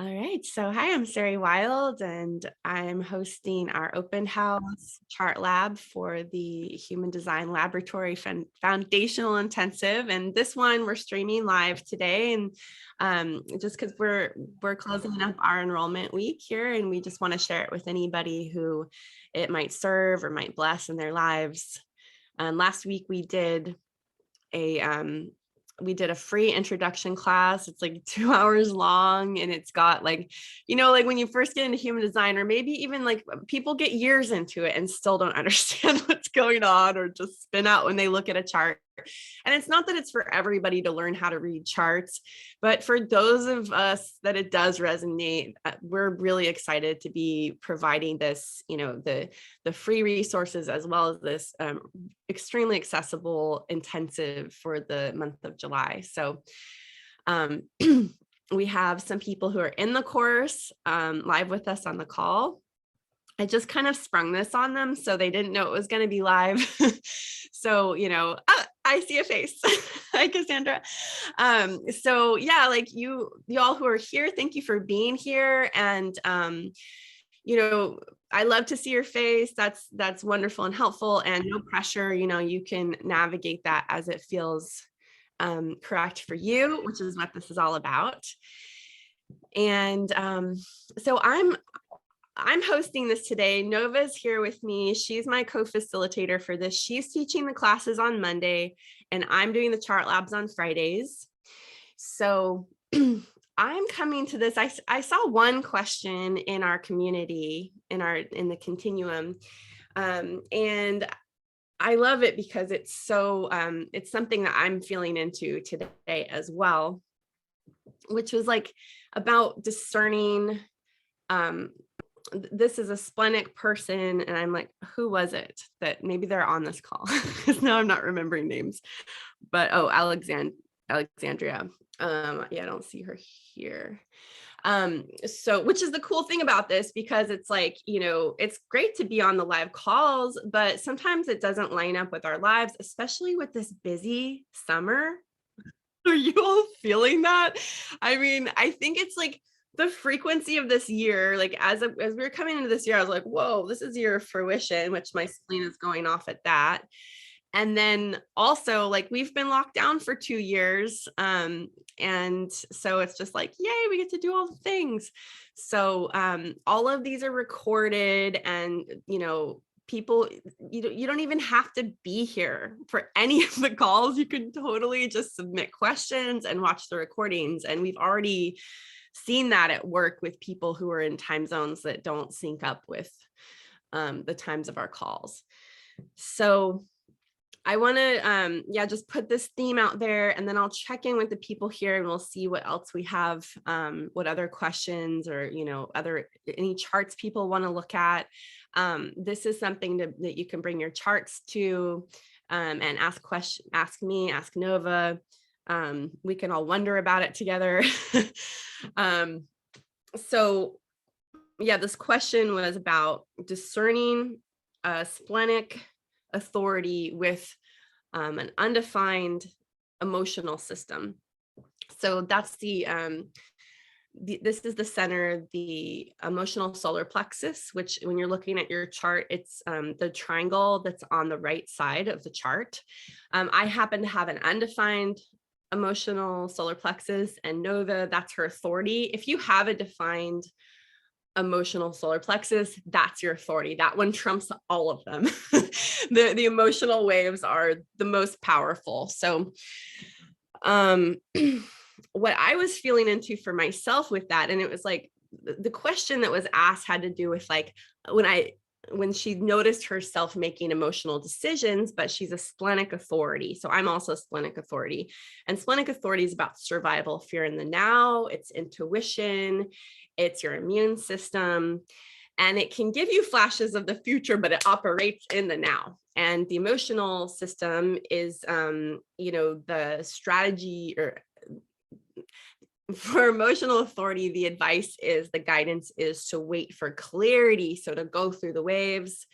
All right. So, hi, I'm Saeri Wilde, and I'm hosting our open house chart lab for the Human Design Laboratory Foundational Intensive. And this one we're streaming live today, and just because we're closing up our enrollment week here, and we just want to share it with anybody who it might serve or might bless in their lives. Last week a we did a free introduction class. It's like 2 hours long, and it's got like when you first get into human design, or maybe even like people get years into it and still don't understand what's going on, or just spin out when they look at a chart. And it's not that it's for everybody to learn how to read charts, but for those of us that it does resonate, we're really excited to be providing this, the free resources, as well as this extremely accessible intensive for the month of July. So we have some people who are in the course live with us on the call. I just kind of sprung this on them, so they didn't know it was going to be live. So, I see a face. Hi, Cassandra. So yeah, like you all who are here, thank you for being here. And, I love to see your face. That's wonderful and helpful, and no pressure. You can navigate that as it feels correct for you, which is what this is all about. And so I'm hosting this today. Nova's here with me. She's my co-facilitator for this. She's teaching the classes on Monday, and I'm doing the chart labs on Fridays. So I'm coming to this. I saw one question in our community, in the continuum, and I love it because it's so it's something that I'm feeling into today as well, which was like about discerning. This is a splenic person, and I'm like, who was it that maybe they're on this call? Because now I'm not remembering names. But Alexandria. Yeah, I don't see her here. So which is the cool thing about this, because it's like, it's great to be on the live calls, but sometimes it doesn't line up with our lives, especially with this busy summer. Are you all feeling that? I mean, I think it's like the frequency of this year, like as we were coming into this year, I was like, whoa, this is year of fruition, which my spleen is going off at that. And then also, like, we've been locked down for 2 years. And so it's just like, yay, we get to do all the things. So all of these are recorded, and, people, you don't even have to be here for any of the calls. You can totally just submit questions and watch the recordings. And we've already seen that at work with people who are in time zones that don't sync up with the times of our calls. So I want to, just put this theme out there, and then I'll check in with the people here, and we'll see what else we have, what other questions or, any charts people want to look at. This is something that you can bring your charts to and ask me, ask Nova. We can all wonder about it together. So yeah, this question was about discerning a splenic authority with an undefined emotional system. So that's this is the center, the emotional solar plexus, which when you're looking at your chart, it's the triangle that's on the right side of the chart. I happen to have an undefined emotional solar plexus, and Nova, that's her authority. If you have a defined emotional solar plexus, that's your authority. That one trumps all of them. The emotional waves are the most powerful. So what I was feeling into for myself with that, and it was like the question that was asked had to do with like when she noticed herself making emotional decisions, but she's a splenic authority. So I'm also a splenic authority, and splenic authority is about survival, fear in the now. It's intuition, it's your immune system, and it can give you flashes of the future, but it operates in the now. And the emotional system is, the strategy, or for emotional authority, the advice is, the guidance is to wait for clarity. So to go through the waves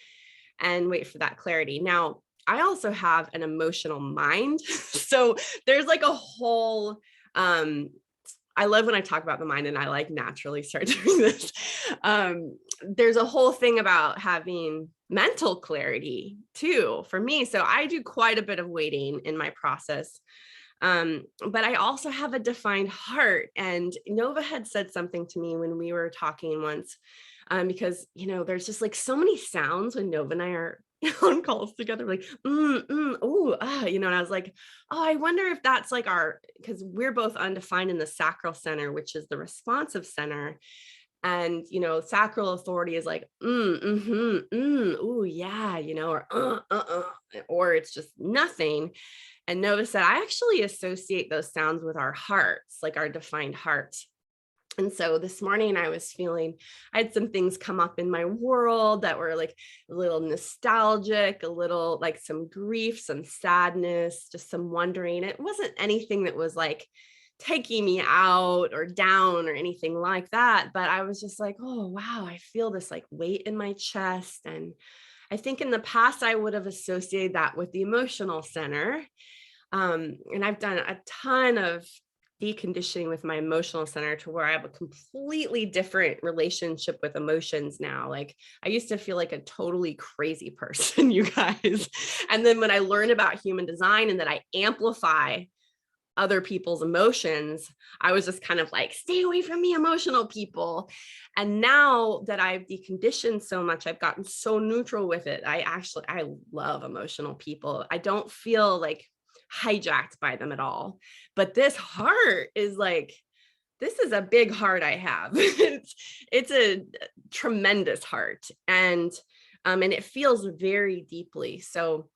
and wait for that clarity. Now, I also have an emotional mind. So there's like a whole I love when I talk about the mind and I like naturally start doing this. There's a whole thing about having mental clarity too for me. So I do quite a bit of waiting in my process. But I also have a defined heart. And Nova had said something to me when we were talking once, because, there's just like so many sounds when Nova and I are on calls together, like, oh, and I was like, oh, I wonder if that's like because we're both undefined in the sacral center, which is the responsive center. And, sacral authority is like, oh, yeah, or it's just nothing. And Nova said, I actually associate those sounds with our hearts, like our defined hearts. And so this morning I had some things come up in my world that were like a little nostalgic, a little like some grief, some sadness, just some wondering. It wasn't anything that was like taking me out or down or anything like that. But I was just like, oh, wow, I feel this like weight in my chest. And I think in the past, I would have associated that with the emotional center. And I've done a ton of deconditioning with my emotional center to where I have a completely different relationship with emotions now. Like I used to feel like a totally crazy person, you guys. And then when I learned about human design and that I amplify other people's emotions, I was just kind of like, stay away from me, emotional people. And now that I've deconditioned so much, I've gotten so neutral with it. I love emotional people. I don't feel like hijacked by them at all. But this heart is like, this is a big heart I have. It's a tremendous heart. And it feels very deeply. So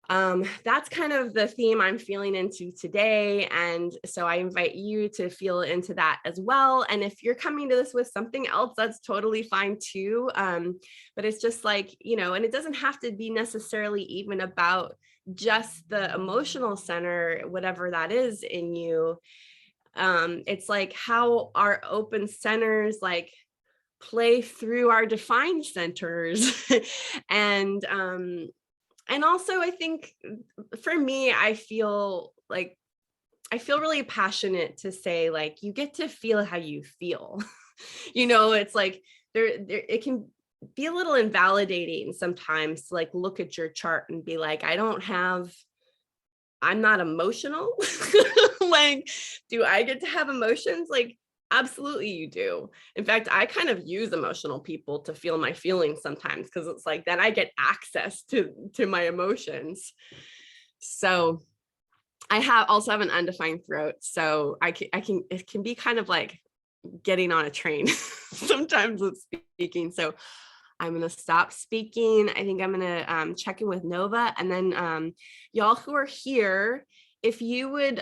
that's kind of the theme I'm feeling into today. And so I invite you to feel into that as well. And if you're coming to this with something else, that's totally fine too. But it's just like, and it doesn't have to be necessarily even about just the emotional center, whatever that is in you. It's like how our open centers like play through our defined centers. and also I think for me, I feel really passionate to say, like, you get to feel how you feel. It's like there it can be a little invalidating sometimes to like look at your chart and be like, I'm not emotional. Like, do I get to have emotions? Like, absolutely you do. In fact, I kind of use emotional people to feel my feelings sometimes, because it's like then I get access to my emotions. So I also have an undefined throat. So I can it can be kind of like getting on a train sometimes with speaking. So I'm going to stop speaking. I think I'm going to check in with Nova. And then y'all who are here, if you would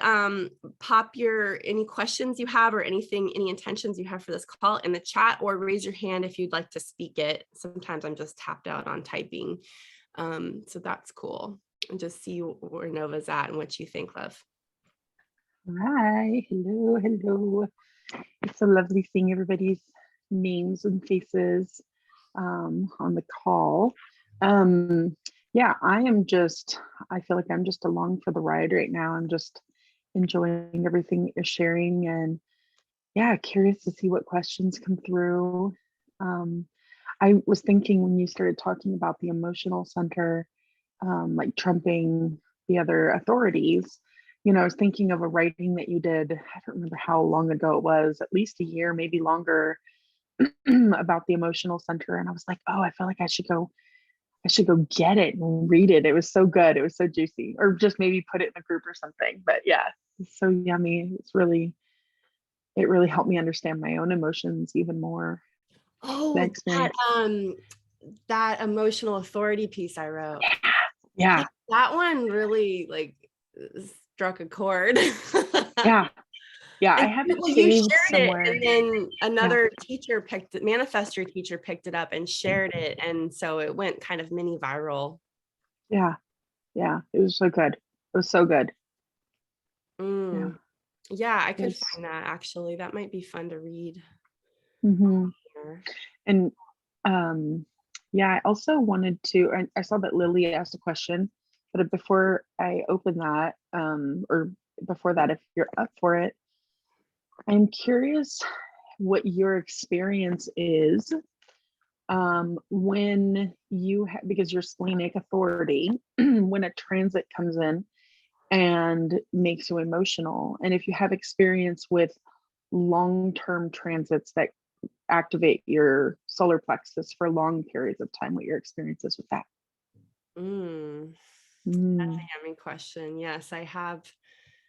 pop any questions you have or any intentions you have for this call in the chat, or raise your hand if you'd like to speak it. Sometimes I'm just tapped out on typing. So that's cool. And just see where Nova's at and what you think, love. Hi, hello. It's so lovely seeing everybody's names and faces on the call. Yeah, I feel like I'm just along for the ride right now. I'm just enjoying everything you're sharing, and yeah, curious to see what questions come through. I was thinking when you started talking about the emotional center, like trumping the other authorities, I was thinking of a writing that you did. I don't remember how long ago it was, at least a year, maybe longer, about the emotional center. And I was like, oh, I feel like I should go get it and read it. It was so good. It was so juicy. Or just maybe put it in a group or something. But yeah, it's so yummy. It really helped me understand my own emotions even more. Oh, that emotional authority piece I wrote. Yeah. That one really like struck a chord. Yeah. Yeah. I And have it you saved shared somewhere. it, and then another manifestor teacher picked it up and shared it. And so it went kind of mini viral. Yeah. Yeah. It was so good. It was so good. Yeah, I could find that actually. That might be fun to read. Mm-hmm. And yeah, I also wanted to, I saw that Lily asked a question, but before I open that, or before that, if you're up for it, I'm curious what your experience is when because you're splenic authority, when a transit comes in and makes you emotional, and if you have experience with long-term transits that activate your solar plexus for long periods of time, what your experience is with that. Mm, that's Mm. a yummy question. Yes, I have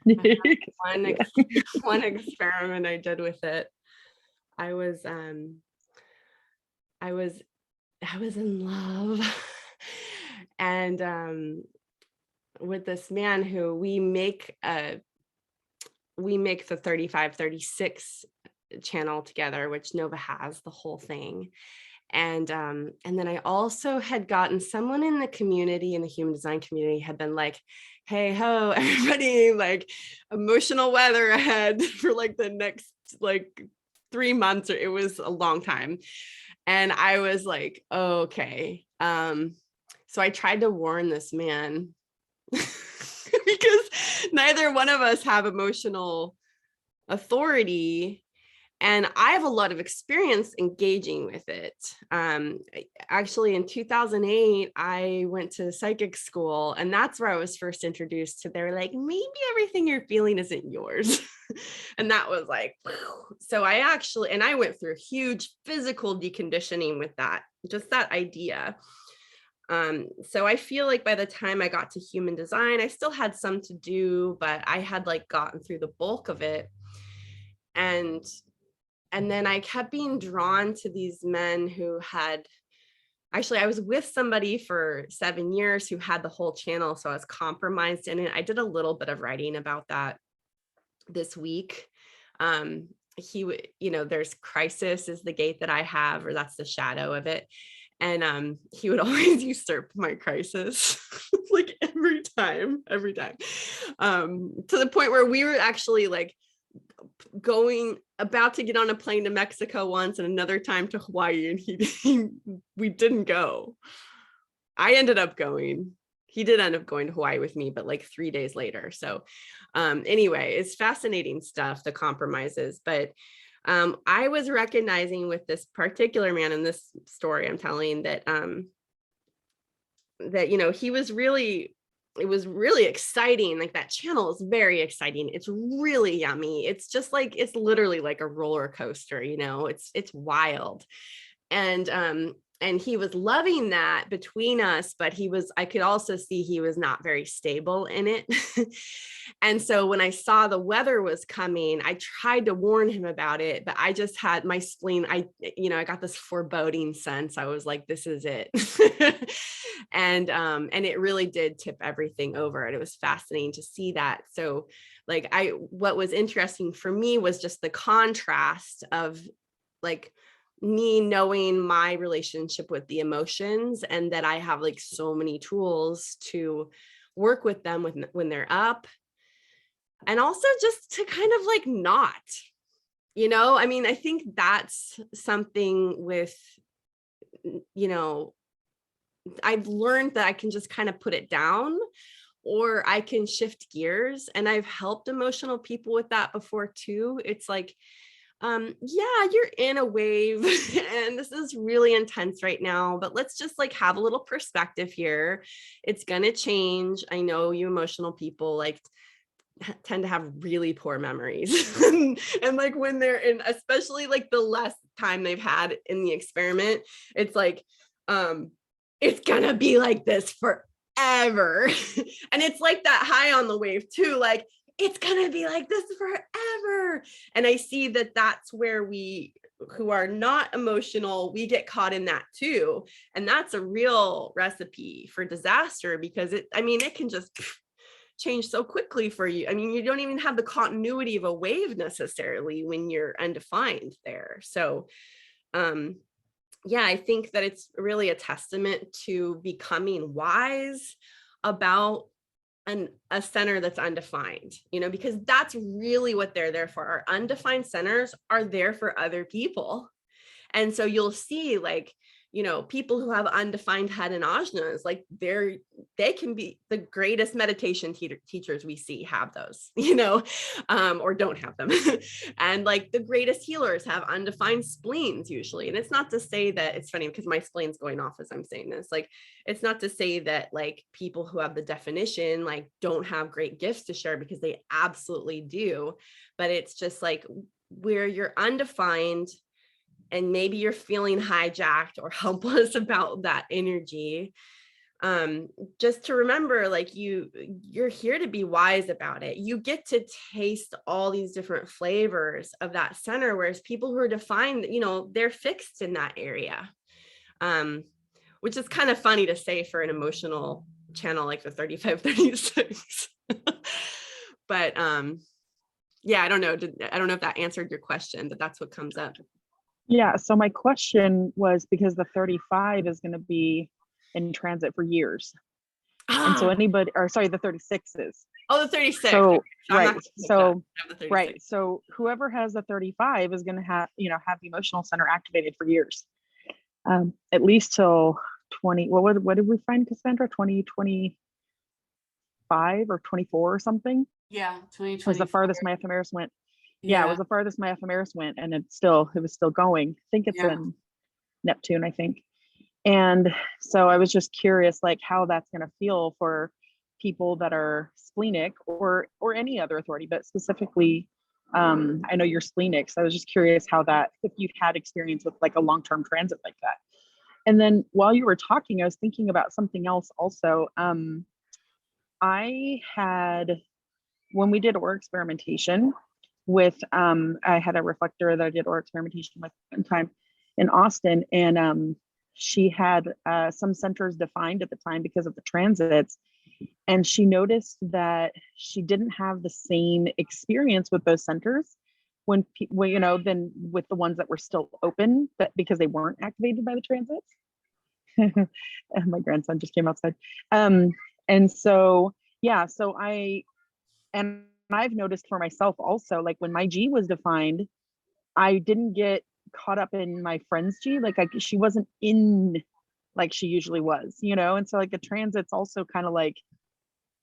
one Yeah. one experiment I did with it. I was I was I was in love and with this man who we make the 3536 channel together, which Nova has the whole thing. And then I also had gotten someone in the community, in the human design community, had been like, hey ho, everybody, like emotional weather ahead for like the next like 3 months, or it was a long time. And I was like, oh, okay. So I tried to warn this man because neither one of us have emotional authority, and I have a lot of experience engaging with it. Actually, in 2008, I went to psychic school, and that's where I was first introduced to. They were like, maybe everything you're feeling isn't yours. And that was like, so I went through huge physical deconditioning with that, just that idea. So I feel like by the time I got to human design, I still had some to do, but I had like gotten through the bulk of it. And and then I kept being drawn to these men who had actually, I was with somebody for 7 years who had the whole channel. So I was compromised in it. I did a little bit of writing about that this week. There's crisis is the gate that I have, or that's the shadow of it. And he would always usurp my crisis, like every time, to the point where we were actually like about to get on a plane to Mexico once and another time to Hawaii, and we didn't go. I ended up going. He did end up going to Hawaii with me, but like 3 days later. So anyway, it's fascinating stuff, the compromises. But I was recognizing with this particular man in this story I'm telling that he was really, it was really exciting. Like that channel is very exciting. It's really yummy. It's just like, it's literally like a roller coaster, it's wild. And he was loving that between us, but I could also see he was not very stable in it. And so when I saw the weather was coming, I tried to warn him about it, but I just had my spleen. I got this foreboding sense. I was like, this is it. And it really did tip everything over. And it was fascinating to see that. So what was interesting for me was just the contrast of like me knowing my relationship with the emotions, and that I have like so many tools to work with them when they're up, and also just to kind of like not, I mean, I think that's something with, you know, I've learned that I can just kind of put it down, or I can shift gears, and I've helped emotional people with that before too. It's like, yeah, you're in a wave and this is really intense right now, but let's just like have a little perspective here. It's gonna change. I know you emotional people like tend to have really poor memories. And like when they're in, especially like the less time they've had in the experiment, it's like, um it's gonna be like this forever. And it's like that high on the wave too, like it's gonna be like this forever. And I see that that's where we who are not emotional, we get caught in that too. And that's a real recipe for disaster, because it can just change so quickly for you. I mean, you don't even have the continuity of a wave necessarily when you're undefined there. So yeah, I think that it's really a testament to becoming wise about a center that's undefined, because that's really what they're there for. Our undefined centers are there for other people. And so you'll see like, people who have undefined head and ajnas, like they can be the greatest meditation teachers we see have those, or don't have them. And like the greatest healers have undefined spleens usually. And it's not to say that, it's funny because my spleen's going off as I'm saying this, like, it's not to say that like people who have the definition, like don't have great gifts to share, because they absolutely do. But it's just like where you're undefined, and maybe you're feeling hijacked or helpless about that energy, just to remember, like you're here to be wise about it. You get to taste all these different flavors of that center, whereas people who are defined, they're fixed in that area, which is kind of funny to say for an emotional channel like the 3536. But yeah, I don't know if that answered your question, but that's what comes up. Yeah, so my question was, because the 35 is going to be in transit for years. And so anybody, or sorry, the 36 is. Oh, the 36. So, right. So, right. So whoever has the 35 is going to have the emotional center activated for years. At least till 20, what did we find, Cassandra? 2025 or 24 or something? Yeah, 2020 was the farthest my ephemeris went. Yeah, it was the farthest my ephemeris went, and it was still going. I think it's in Neptune, I think. And so I was just curious, like how that's going to feel for people that are splenic or any other authority, but specifically, I know you're splenic, so I was just curious how that, if you've had experience with like a long-term transit like that. And then while you were talking, I was thinking about something else also. I had, when we did aura experimentation with, I had a reflector that I did aura experimentation with one time in Austin, and she had some centers defined at the time because of the transits. And she noticed that she didn't have the same experience with those centers when than with the ones that were still open, but because they weren't activated by the transits. My grandson just came outside. And so, yeah, I've noticed for myself also, like when my G was defined, I didn't get caught up in my friend's G. Like she wasn't in like she usually was, and so like the transits also kind of like,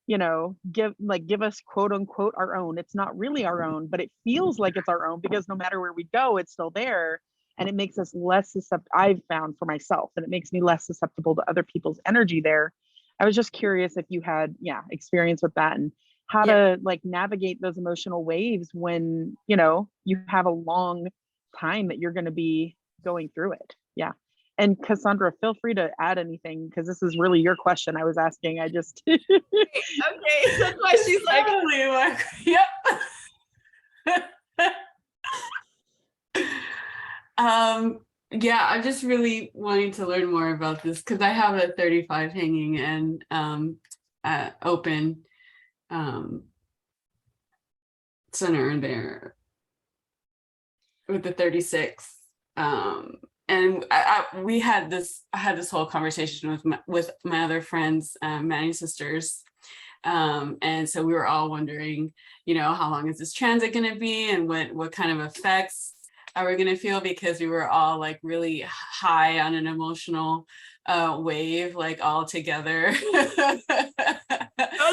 give us quote unquote our own. It's not really our own, but it feels like it's our own, because no matter where we go, it's still there. And it makes us less susceptible, I've found for myself, and it makes me less susceptible to other people's energy there. I was just curious if you had, experience with that, and how to like navigate those emotional waves when, you have a long time that you're going to be going through it. Yeah. And Cassandra, feel free to add anything, because this is really your question I was asking. I just okay, that's why she's like, yep. Yeah, I'm just really wanting to learn more about this, because I have a 35 hanging and open center there with the 36. And I had this whole conversation with my other friends, Manny sisters. And so we were all wondering, how long is this transit going to be, and what kind of effects are we going to feel, because we were all like really high on an emotional wave, like all together. That's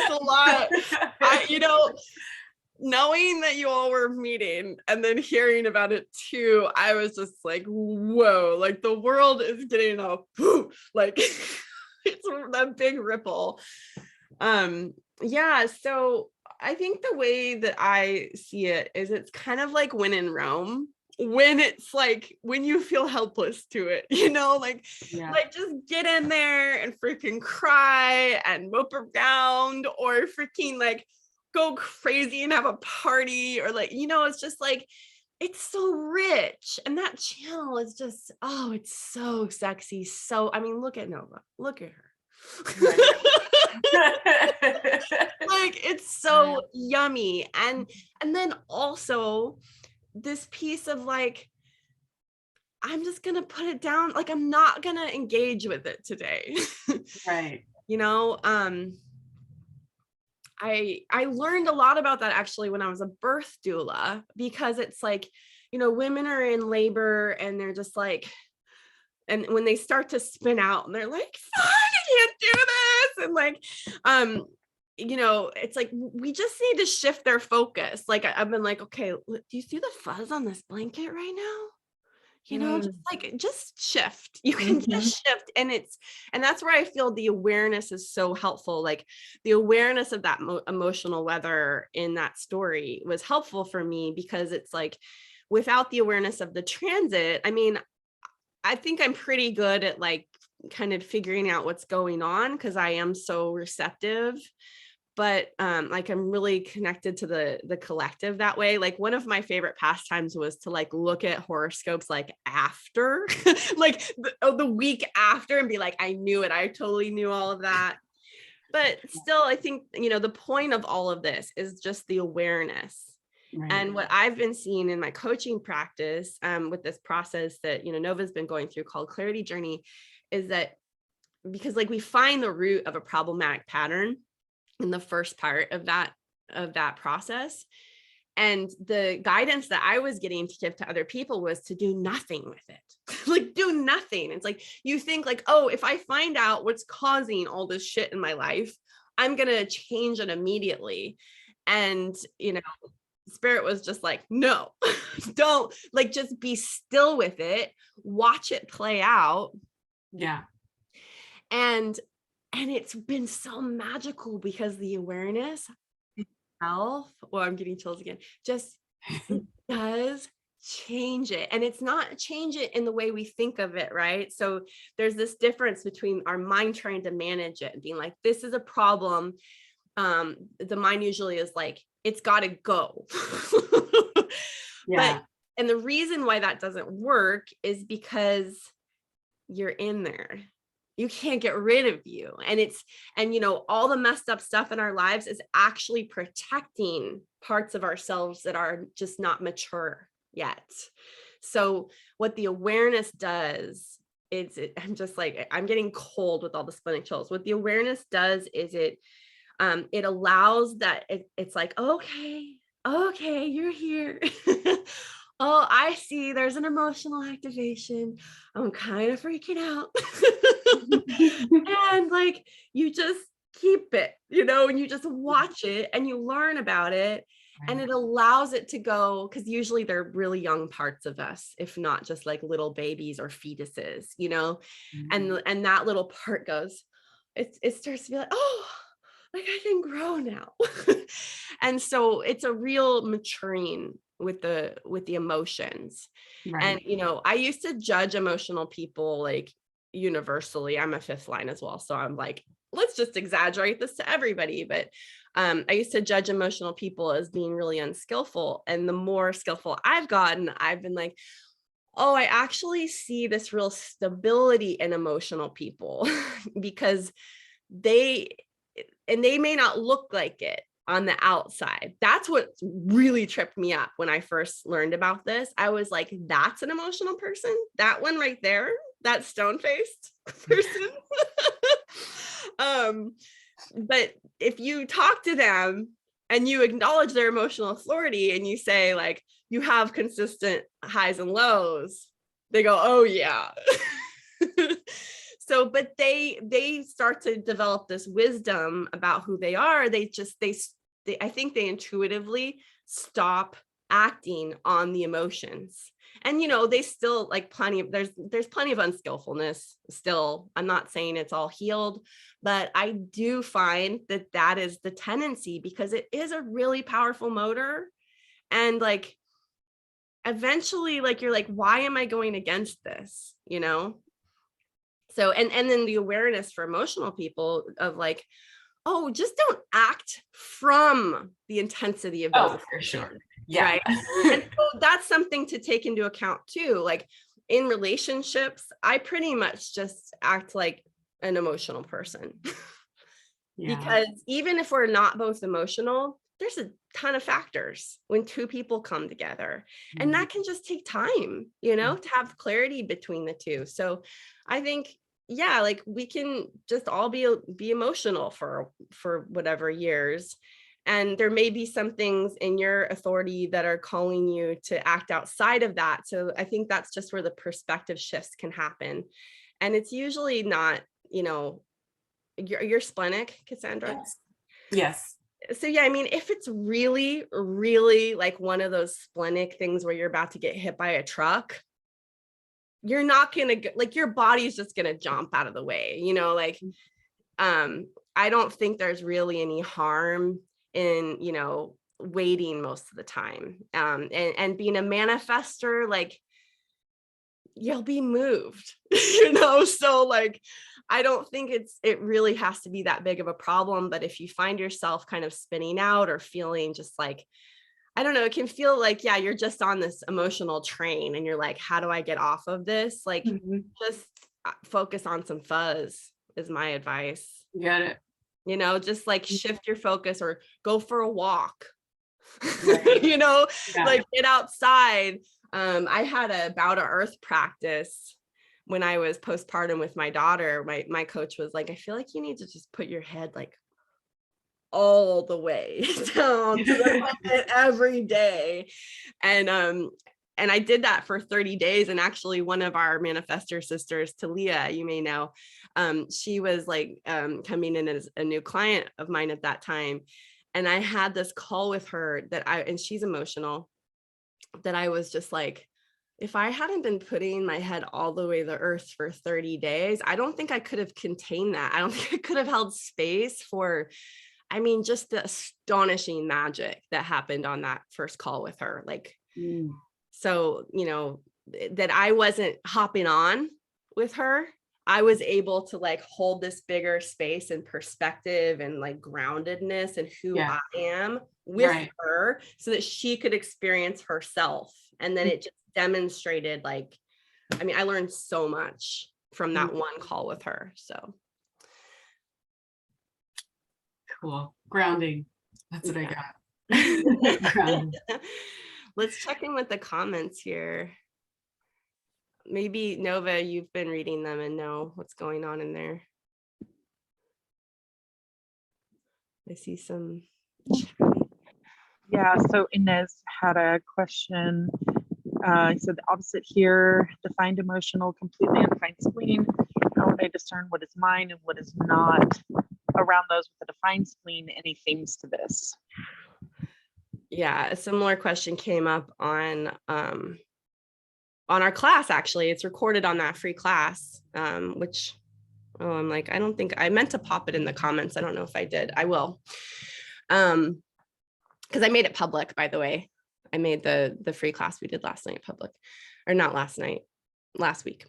a lot. Knowing that you all were meeting and then hearing about it too, I was just like, whoa, like the world is getting a like it's that big ripple. Yeah, so I think the way that I see it is it's kind of like when in Rome, when it's like when you feel helpless to it, like just get in there and freaking cry and mope around, or freaking like go crazy and have a party, or like, it's just like, it's so rich. And that channel is just, oh, it's so sexy. So, I mean, look at Nova, look at her. Like, it's so yummy. And then also this piece of like, I'm just gonna put it down, like I'm not gonna engage with it today. Right. I learned a lot about that actually when I was a birth doula, because it's like, women are in labor and they're just like, And when they start to spin out and they're like, "Fuck, I can't do this," and like, it's like we just need to shift their focus. Like I've been like, okay, do you see the fuzz on this blanket right now? Just Mm, like just shift. You can mhm. just shift. And that's where I feel the awareness is so helpful. Like the awareness of that emotional weather in that story was helpful for me, because it's like without the awareness of the transit, I mean, I think I'm pretty good at like kind of figuring out what's going on because I am so receptive. But like I'm really connected to the collective that way. Like one of my favorite pastimes was to like look at horoscopes like after, like the week after, and be like, I knew it. I totally knew all of that. But still, I think, the point of all of this is just the awareness. Right. And what I've been seeing in my coaching practice, with this process that, Nova's been going through called Clarity Journey, is that because like we find the root of a problematic pattern in the first part of that process. And the guidance that I was getting to give to other people was to do nothing with it. Like do nothing. It's like you think like, oh, if I find out what's causing all this shit in my life, I'm going to change it immediately. And, spirit was just like, no, don't, like, just be still with it, watch it play out. Yeah. And it's been so magical because the awareness itself, well, I'm getting chills again, just it does change it. And it's not change it in the way we think of it, right? So there's this difference between our mind trying to manage it and being like, this is a problem. The mind usually is like, it's got to go. But, Yeah. and the reason why that doesn't work is because you're in there. You can't get rid of you. All the messed up stuff in our lives is actually protecting parts of ourselves that are just not mature yet. So what the awareness does is I'm just like, I'm getting cold with all the splitting chills. What the awareness does is it allows that it's like, okay, you're here. Oh, I see. There's an emotional activation. I'm kind of freaking out. And like, you just keep it, and you just watch it and you learn about it. And Right. it allows it to go, because usually they're really young parts of us, if not just like little babies or fetuses, Mhm. and that little part goes, it starts to be like, oh, like I can grow now. And so it's a real maturing with the emotions. And Right. I used to judge emotional people like universally. I'm a fifth line as well, so I'm like, let's just exaggerate this to everybody. But I used to judge emotional people as being really unskillful, and the more skillful I've gotten, I've been like, oh, I actually see this real stability in emotional people because they they may not look like it on the outside. That's what really tripped me up when I first learned about this. I was like, that's an emotional person? That one right there? That stone-faced person? um, but if you talk to them and you acknowledge their emotional authority and you say like, you have consistent highs and lows, they go, oh yeah. So, but they start to develop this wisdom about who they are. They I think they intuitively stop acting on the emotions. And they still like there's plenty of unskillfulness still. I'm not saying it's all healed, but I do find that is the tendency, because it is a really powerful motor. And like eventually, like, you're like, why am I going against this, so, and then the awareness for emotional people of like, oh, just don't act from the intensity of those Oh, for sure. emotions, Yeah. right? And so that's something to take into account too. Like in relationships, I pretty much just act like an emotional person. Yeah. Because even if we're not both emotional, there's a ton of factors when two people come together. And Mhm. that can just take time, to have clarity between the two. So I think, yeah, like we can just all be emotional for whatever years. And there may be some things in your authority that are calling you to act outside of that. So I think that's just where the perspective shifts can happen. And it's usually not, you're splenic, Cassandra. Yes. Yes. So yeah, I mean, if it's really, really like one of those splenic things where you're about to get hit by a truck, you're not gonna like your body's just gonna jump out of the way, like I don't think there's really any harm in, waiting most of the time. And being a manifester, like you'll be moved, so like I don't think it really has to be that big of a problem. But if you find yourself kind of spinning out or feeling just like, I don't know, it can feel like, yeah, you're just on this emotional train and you're like, how do I get off of this? Like, just focus on some fuzz is my advice. Got it. Just like shift your focus or go for a walk, Right. like get outside. I had a bow to earth practice when I was postpartum with my daughter. My coach was like, I feel like you need to just put your head like all the way down to the limit every day. And I did that for 30 days. And actually one of our manifestor sisters, Talia, you may know, she was like coming in as a new client of mine at that time. And I had this call with her and she's emotional, that I was just like, if I hadn't been putting my head all the way to the earth for 30 days, I don't think I could have contained that. I don't think I could have held space for, just the astonishing magic that happened on that first call with her. Like, so, that I wasn't hopping on with her. I was able to like hold this bigger space and perspective and like groundedness and who I am with her so that she could experience herself. And then it just demonstrated like, I learned so much from that one call with her. So. Cool. Grounding. That's what I got. Let's check in with the comments here. Maybe Nova, you've been reading them and know what's going on in there. I see some. Yeah, so Inez had a question. He said the opposite here, defined emotional, completely undefined spleen. How would I discern what is mine and what is not around those with a defined spleen? Any themes to this? Yeah, a similar question came up on our class. Actually, it's recorded on that free class, which I'm like, I don't think I meant to pop it in the comments. I don't know if I did. I will, because I made it public, by the way. I made the free class we did last night public, or not last night, last week.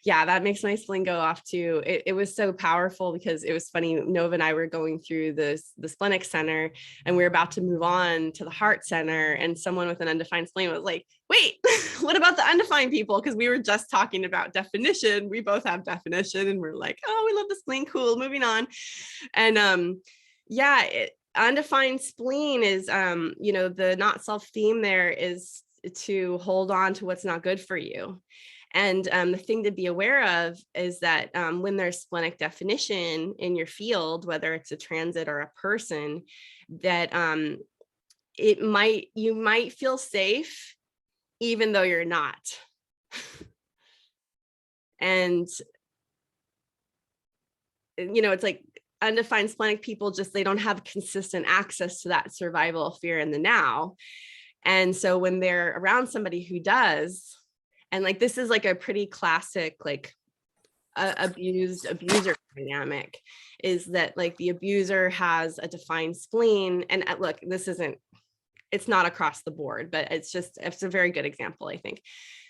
Yeah, that makes my spleen go off too. It was so powerful because it was funny. Nova and I were going through the splenic center and we were about to move on to the heart center. And someone with an undefined spleen was like, wait, what about the undefined people? Because we were just talking about definition. We both have definition and we're like, oh, we love the spleen. Cool, moving on. And yeah, undefined spleen is, the not self theme there is to hold on to what's not good for you. And the thing to be aware of is that when there's splenic definition in your field, whether it's a transit or a person, that you might feel safe even though you're not. And it's like undefined splenic people, they don't have consistent access to that survival fear in the now. And so when they're around somebody who does, and like, this is like a pretty classic, like abuser dynamic, is that like the abuser has a defined spleen. And look, it's not across the board, but it's a very good example, I think.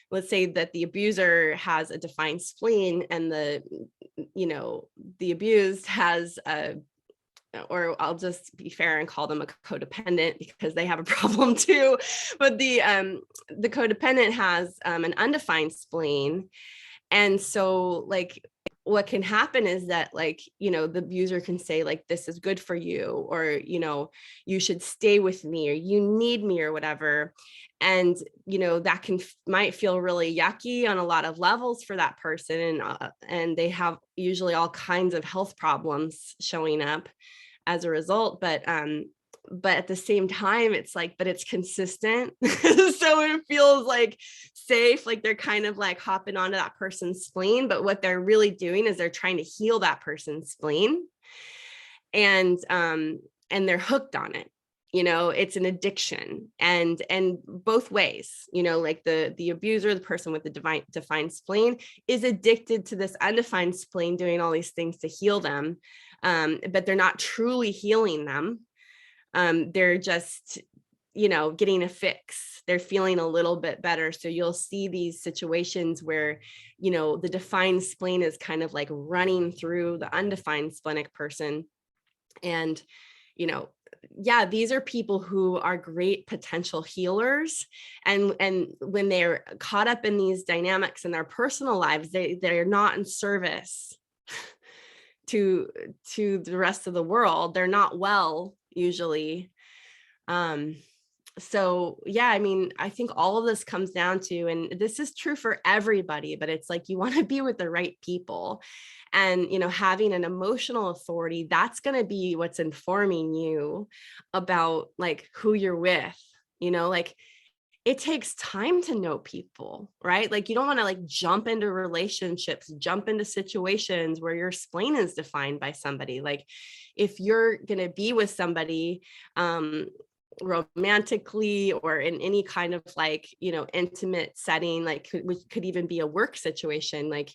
Let's say that the abuser has a defined spleen and the abused has or I'll just be fair and call them a codependent because they have a problem too. But the codependent has an undefined spleen. And so like what can happen is that like, the abuser can say like, this is good for you, or, you should stay with me, or you need me, or whatever. And, that might feel really yucky on a lot of levels for that person. And they have usually all kinds of health problems showing up. as a result. But at the same time, it's like, but it's consistent. So it feels like safe, like they're kind of like hopping onto that person's spleen, but what they're really doing is they're trying to heal that person's spleen. And they're hooked on it. It's an addiction, and both ways, like the abuser, the person with the defined spleen, is addicted to this undefined spleen doing all these things to heal them. But they're not truly healing them. They're just, getting a fix. They're feeling a little bit better. So you'll see these situations where, the defined spleen is kind of like running through the undefined splenic person. And, yeah, these are people who are great potential healers. And when they're caught up in these dynamics in their personal lives, they're not in service to the rest of the world. They're not well, usually. So yeah, I mean, I think all of this comes down to, and this is true for everybody, but it's like, you want to be with the right people. And, having an emotional authority, that's going to be what's informing you about like who you're with, like it takes time to know people, right? Like you don't want to like jump into relationships, jump into situations where your spleen is defined by somebody. Like if you're going to be with somebody, romantically or in any kind of like, intimate setting, like which could even be a work situation, like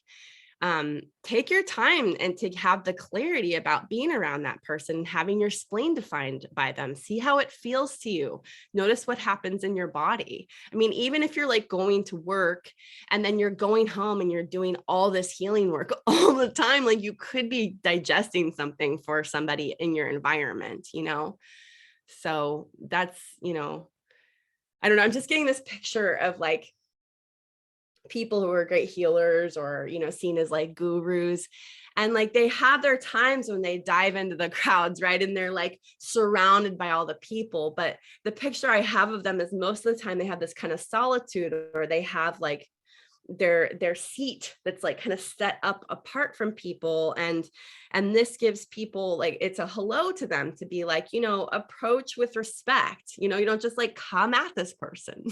take your time and to have the clarity about being around that person, having your spleen defined by them, see how it feels to you, notice what happens in your body. I mean, even if you're like going to work and then you're going home and you're doing all this healing work all the time, like you could be digesting something for somebody in your environment, so that's, I don't know, I'm just getting this picture of like people who are great healers or, seen as like gurus. And like they have their times when they dive into the crowds, right? And they're like surrounded by all the people. But the picture I have of them is most of the time they have this kind of solitude, or they have like their seat that's like kind of set up apart from people, and this gives people like, it's a hello to them to be like, approach with respect, you don't just like come at this person.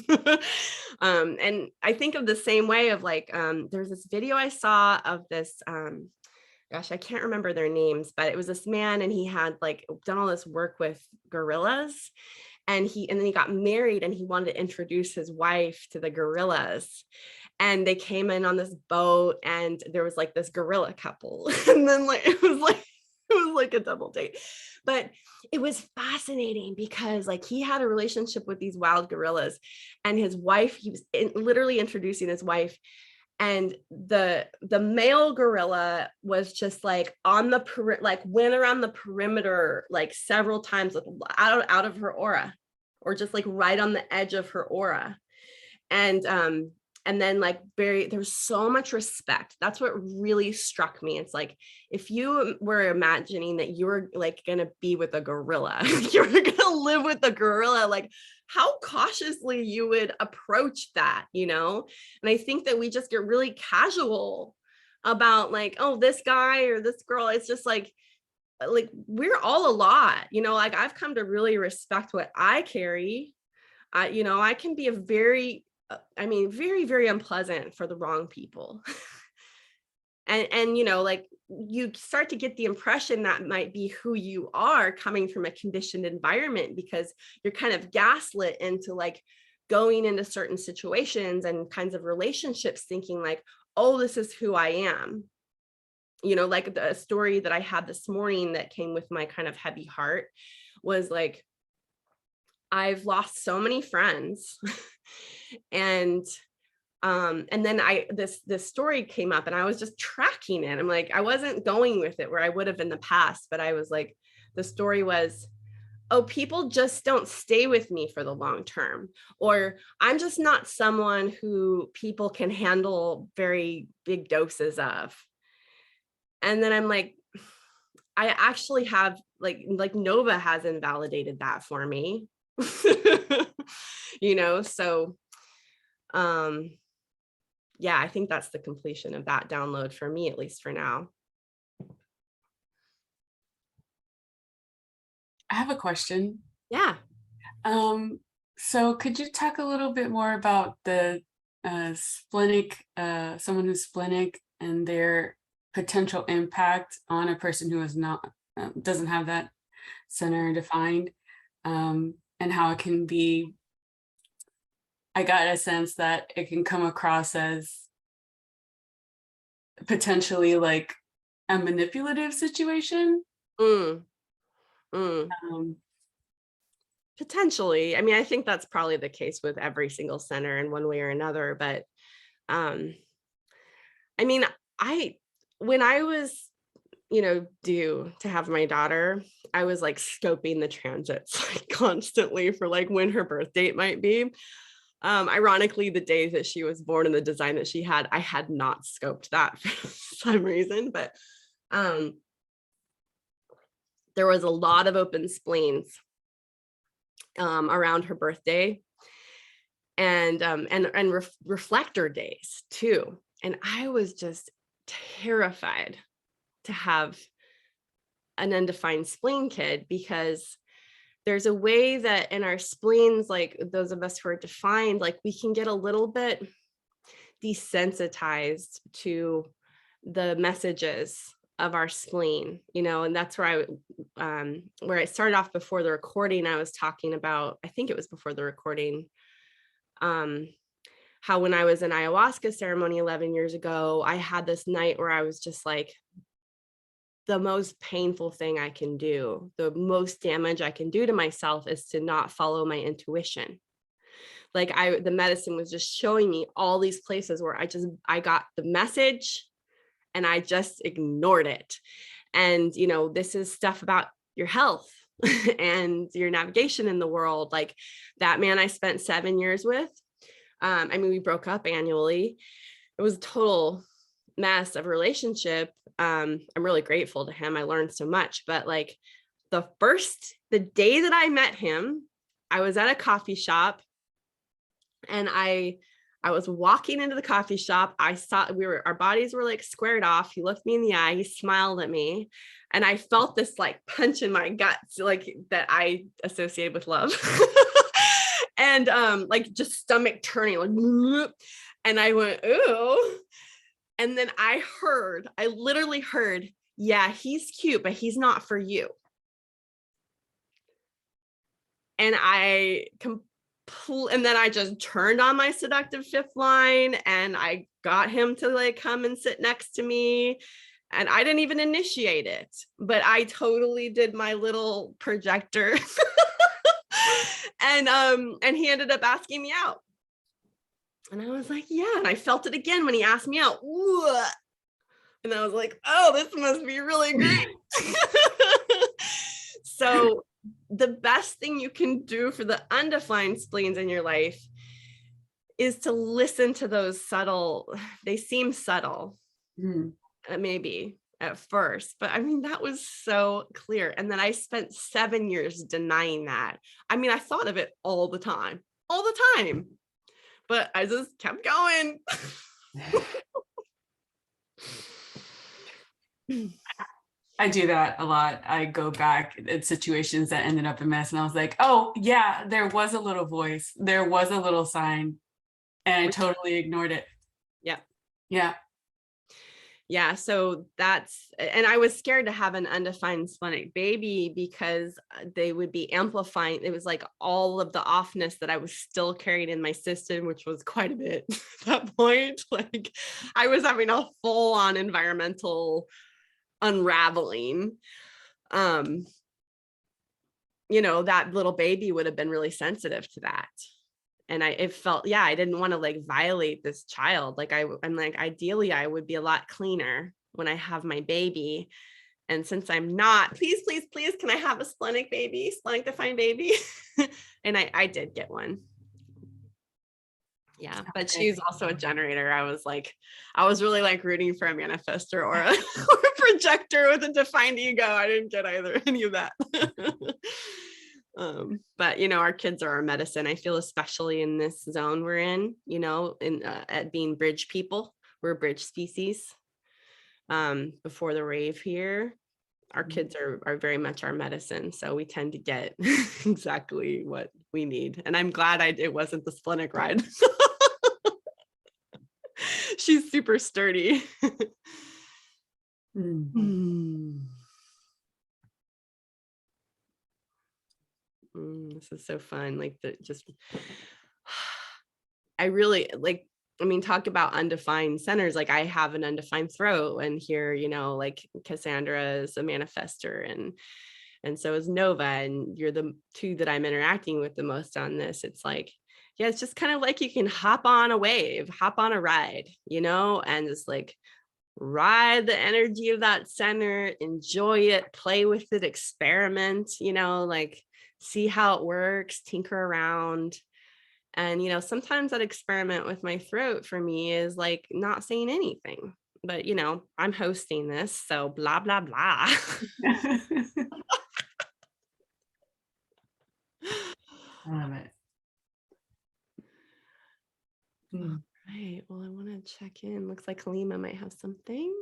And I think of the same way of like there's this video I saw of this gosh, I can't remember their names, but it was this man and he had like done all this work with gorillas, and then he got married and he wanted to introduce his wife to the gorillas. And they came in on this boat and there was like this gorilla couple. And then like it was like a double date. But it was fascinating because like he had a relationship with these wild gorillas, and his wife, he was literally introducing his wife, and the male gorilla was just like on the like went around the perimeter like several times out of her aura, or just like right on the edge of her aura. And then like there's so much respect. That's what really struck me. It's like, if you were imagining that you were like going to be with a gorilla, you were going to live with a gorilla, like how cautiously you would approach that, And I think that we just get really casual about like, oh, this guy or this girl. It's just like we're all a lot, like I've come to really respect what I carry. I can be very, very unpleasant for the wrong people. and like you start to get the impression that might be who you are coming from a conditioned environment, because you're kind of gaslit into like going into certain situations and kinds of relationships thinking like, oh, this is who I am. Like the story that I had this morning that came with my kind of heavy heart was like, I've lost so many friends. And then this story came up and I was just tracking it. I'm like, I wasn't going with it where I would have in the past, but I was like, the story was, oh, people just don't stay with me for the long term, or I'm just not someone who people can handle very big doses of. And then I'm like, I actually have like Nova has invalidated that for me. So yeah, I think that's the completion of that download for me, at least for now. I have a question. Yeah. So could you talk a little bit more about the splenic, someone who's splenic and their potential impact on a person who is not, doesn't have that center defined, and how it can be, I got a sense that it can come across as potentially like a manipulative situation. Mm, mm. Um, Potentially. I mean, I think that's probably the case with every single center in one way or another. But I mean, I when I was, due to have my daughter, I was like scoping the transits like constantly for like when her birth date might be. Ironically, the days that she was born and the design that she had, I had not scoped that for some reason, but there was a lot of open spleens around her birthday, and reflector days too. And I was just terrified to have an undefined spleen kid, because there's a way that in our spleens, like those of us who are defined, like we can get a little bit desensitized to the messages of our spleen, and that's where I started off before the recording. I was talking about, I think it was before the recording, how when I was in ayahuasca ceremony 11 years ago, I had this night where I was just like, the most painful thing I can do, the most damage I can do to myself is to not follow my intuition. Like the medicine was just showing me all these places where I got the message and I just ignored it. And, this is stuff about your health and your navigation in the world. Like that man I spent 7 years with, I mean, we broke up annually. It was a total mess of relationship. I'm really grateful to him. I learned so much, but like the day that I met him, I was at a coffee shop and I was walking into the coffee shop. I saw our bodies were like squared off. He looked me in the eye, he smiled at me, and I felt this like punch in my guts, like that I associated with love. And like just stomach turning, like, and I went, ooh. And then I literally heard, yeah, he's cute, but he's not for you. And and then I just turned on my seductive fifth line and I got him to like come and sit next to me. And I didn't even initiate it, but I totally did my little projector. And he ended up asking me out. And I was like, yeah. And I felt it again when he asked me out. Ooh. And I was like, oh, this must be really great. So the best thing you can do for the undefined spleens in your life is to listen to those they seem subtle, maybe at first, but I mean, that was so clear. And then I spent 7 years denying that. I mean, I thought of it all the time, but I just kept going. I do that a lot. I go back in situations that ended up a mess, and I was like, oh yeah, there was a little voice, there was a little sign, and I totally ignored it. Yeah. So and I was scared to have an undefined splenic baby because they would be amplifying. It was like all of the offness that I was still carrying in my system, which was quite a bit at that point. Like I was having a full on environmental unraveling. That little baby would have been really sensitive to that. And it felt, I didn't want to like violate this child. Like I'm like, ideally I would be a lot cleaner when I have my baby. And since I'm not, please, can I have a splenic defined baby? And I did get one. Yeah, but she's also a generator. I was really like rooting for a manifestor or a projector with a defined ego. I didn't get any of that. But our kids are our medicine. I feel, especially in this zone we're in, at being bridge people, we're a bridge species. Before the rave here, our kids are very much our medicine. So we tend to get exactly what we need. And I'm glad it wasn't the splenic ride. She's super sturdy. This is so fun. Like I really like, I mean, talk about undefined centers. Like I have an undefined throat, and here, like Cassandra is a manifester, and so is Nova, and you're the two that I'm interacting with the most on this. It's like, yeah, it's just kind of like you can hop on a wave, hop on a ride, and just like ride the energy of that center, enjoy it, play with it, experiment, like see how it works, tinker around. And, sometimes that experiment with my throat for me is like not saying anything, but, I'm hosting this, so blah, blah, blah. I love it. Right. Well, I want to check in. Looks like Halima might have something.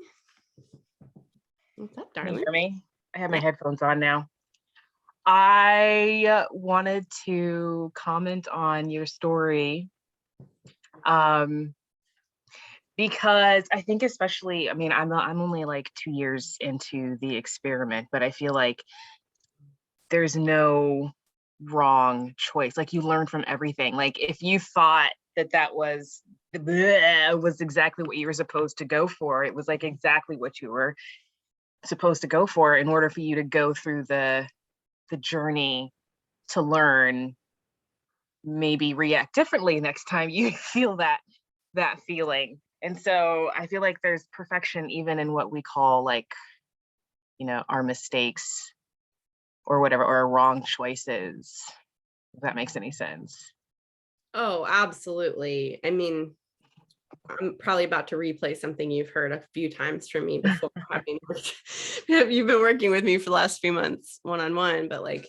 What's up, darling? Can you hear me? I have my headphones on now. I wanted to comment on your story because I think especially, I mean, I'm only like 2 years into the experiment, but I feel like there's no wrong choice. Like you learn from everything. Like if you thought that was exactly what you were supposed to go for, it was like exactly what you were supposed to go for in order for you to go through the journey to learn, maybe react differently next time you feel that feeling. And so I feel like there's perfection even in what we call like, our mistakes or whatever, or our wrong choices, if that makes any sense. Oh, absolutely. I mean, I'm probably about to replay something you've heard a few times from me before. You've been working with me for the last few months one-on-one, but like,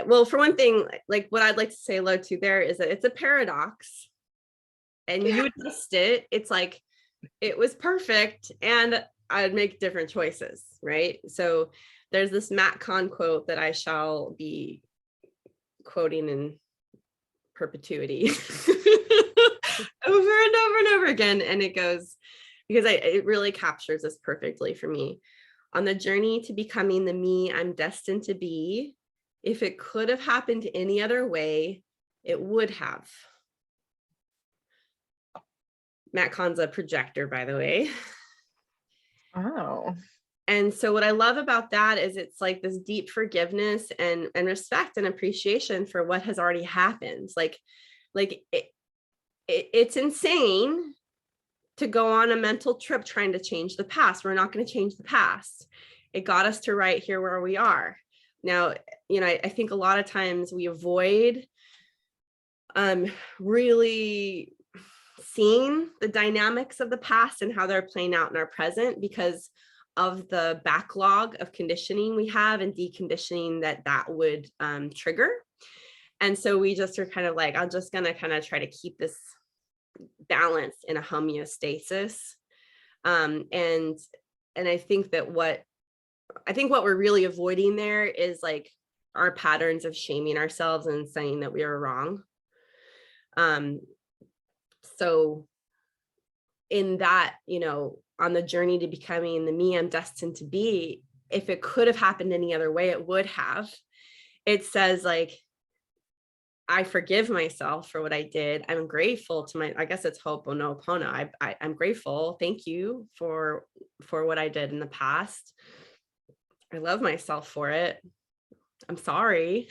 well, for one thing, like what I'd like to say hello to there is that it's a paradox, and you addressed it. It's like, it was perfect and I'd make different choices, right? So there's this Matt Kahn quote that I shall be quoting in perpetuity over and over and over again. And it goes, because it really captures this perfectly for me. On the journey to becoming the me I'm destined to be, if it could have happened any other way, it would have. Matt Kahn's a projector, by the way. Oh. And so what I love about that is it's like this deep forgiveness and respect and appreciation for what has already happened. It's insane to go on a mental trip trying to change the past. We're not going to change the past. It got us to right here where we are. Now, I think a lot of times we avoid really seeing the dynamics of the past and how they're playing out in our present because of the backlog of conditioning we have and deconditioning that would trigger. And so we just are kind of like, I'm just going to kind of try to keep this balance in a homeostasis. And I think that what we're really avoiding there is like our patterns of shaming ourselves and saying that we are wrong. So in that, on the journey to becoming the me I'm destined to be, if it could have happened any other way, it would have. It says like, I forgive myself for what I did. I'm grateful to I guess it's Ho'oponopono. I'm grateful. Thank you for what I did in the past. I love myself for it. I'm sorry.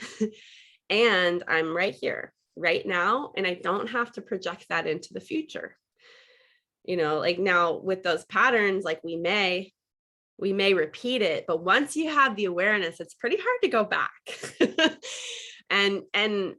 And I'm right here, right now. And I don't have to project that into the future. Like now with those patterns, like we may repeat it, but once you have the awareness, it's pretty hard to go back. and I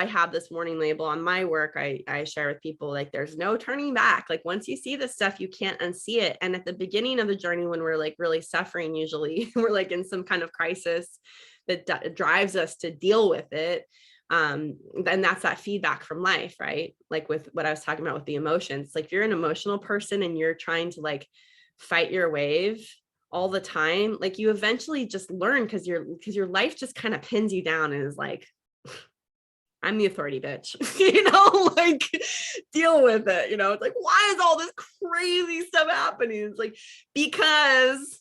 have this warning label on my work. I share with people, like, there's no turning back. Like once you see this stuff, you can't unsee it. And at the beginning of the journey, when we're like really suffering, usually we're like in some kind of crisis that drives us to deal with it. And that's that feedback from life, right? Like with what I was talking about with the emotions, like if you're an emotional person and you're trying to like fight your wave all the time, like you eventually just learn because your life just kind of pins you down and is like, I'm the authority, bitch. Like deal with it. It's like, why is all this crazy stuff happening? It's like, because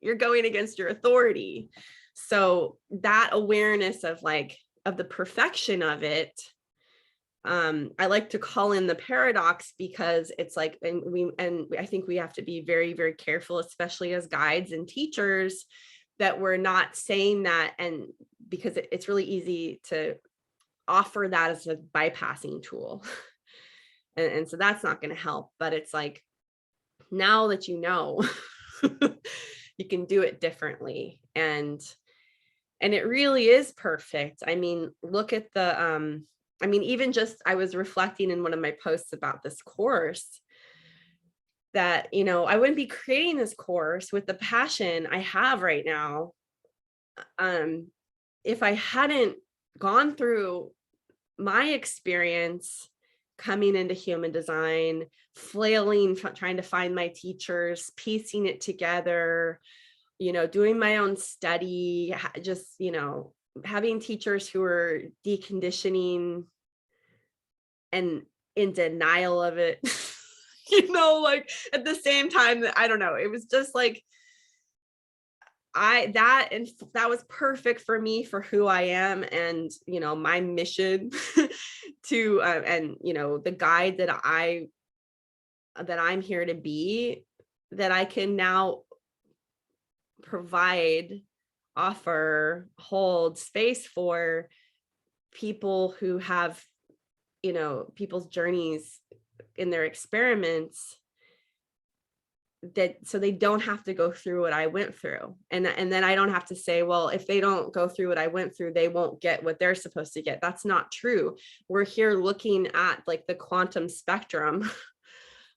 you're going against your authority. So that awareness of the perfection of it, I like to call in the paradox, because it's like, and I think we have to be very, very careful, especially as guides and teachers, that we're not saying that, and because it's really easy to offer that as a bypassing tool. And so that's not going to help, but it's like, now that you can do it differently. And it really is perfect. I mean, look at the, even just, I was reflecting in one of my posts about this course that, I wouldn't be creating this course with the passion I have right now, if I hadn't gone through my experience coming into human design, flailing, trying to find my teachers, piecing it together, doing my own study, just, having teachers who are deconditioning and in denial of it, like at the same time, that I don't know, it was just like, that was perfect for me, for who I am, and my mission to and the guide that I'm here to be, that I can now provide, offer, hold space for people who have people's journeys in their experiments, that so they don't have to go through what I went through. And then I don't have to say, well, if they don't go through what I went through, they won't get what they're supposed to get. That's not true. We're here looking at like the quantum spectrum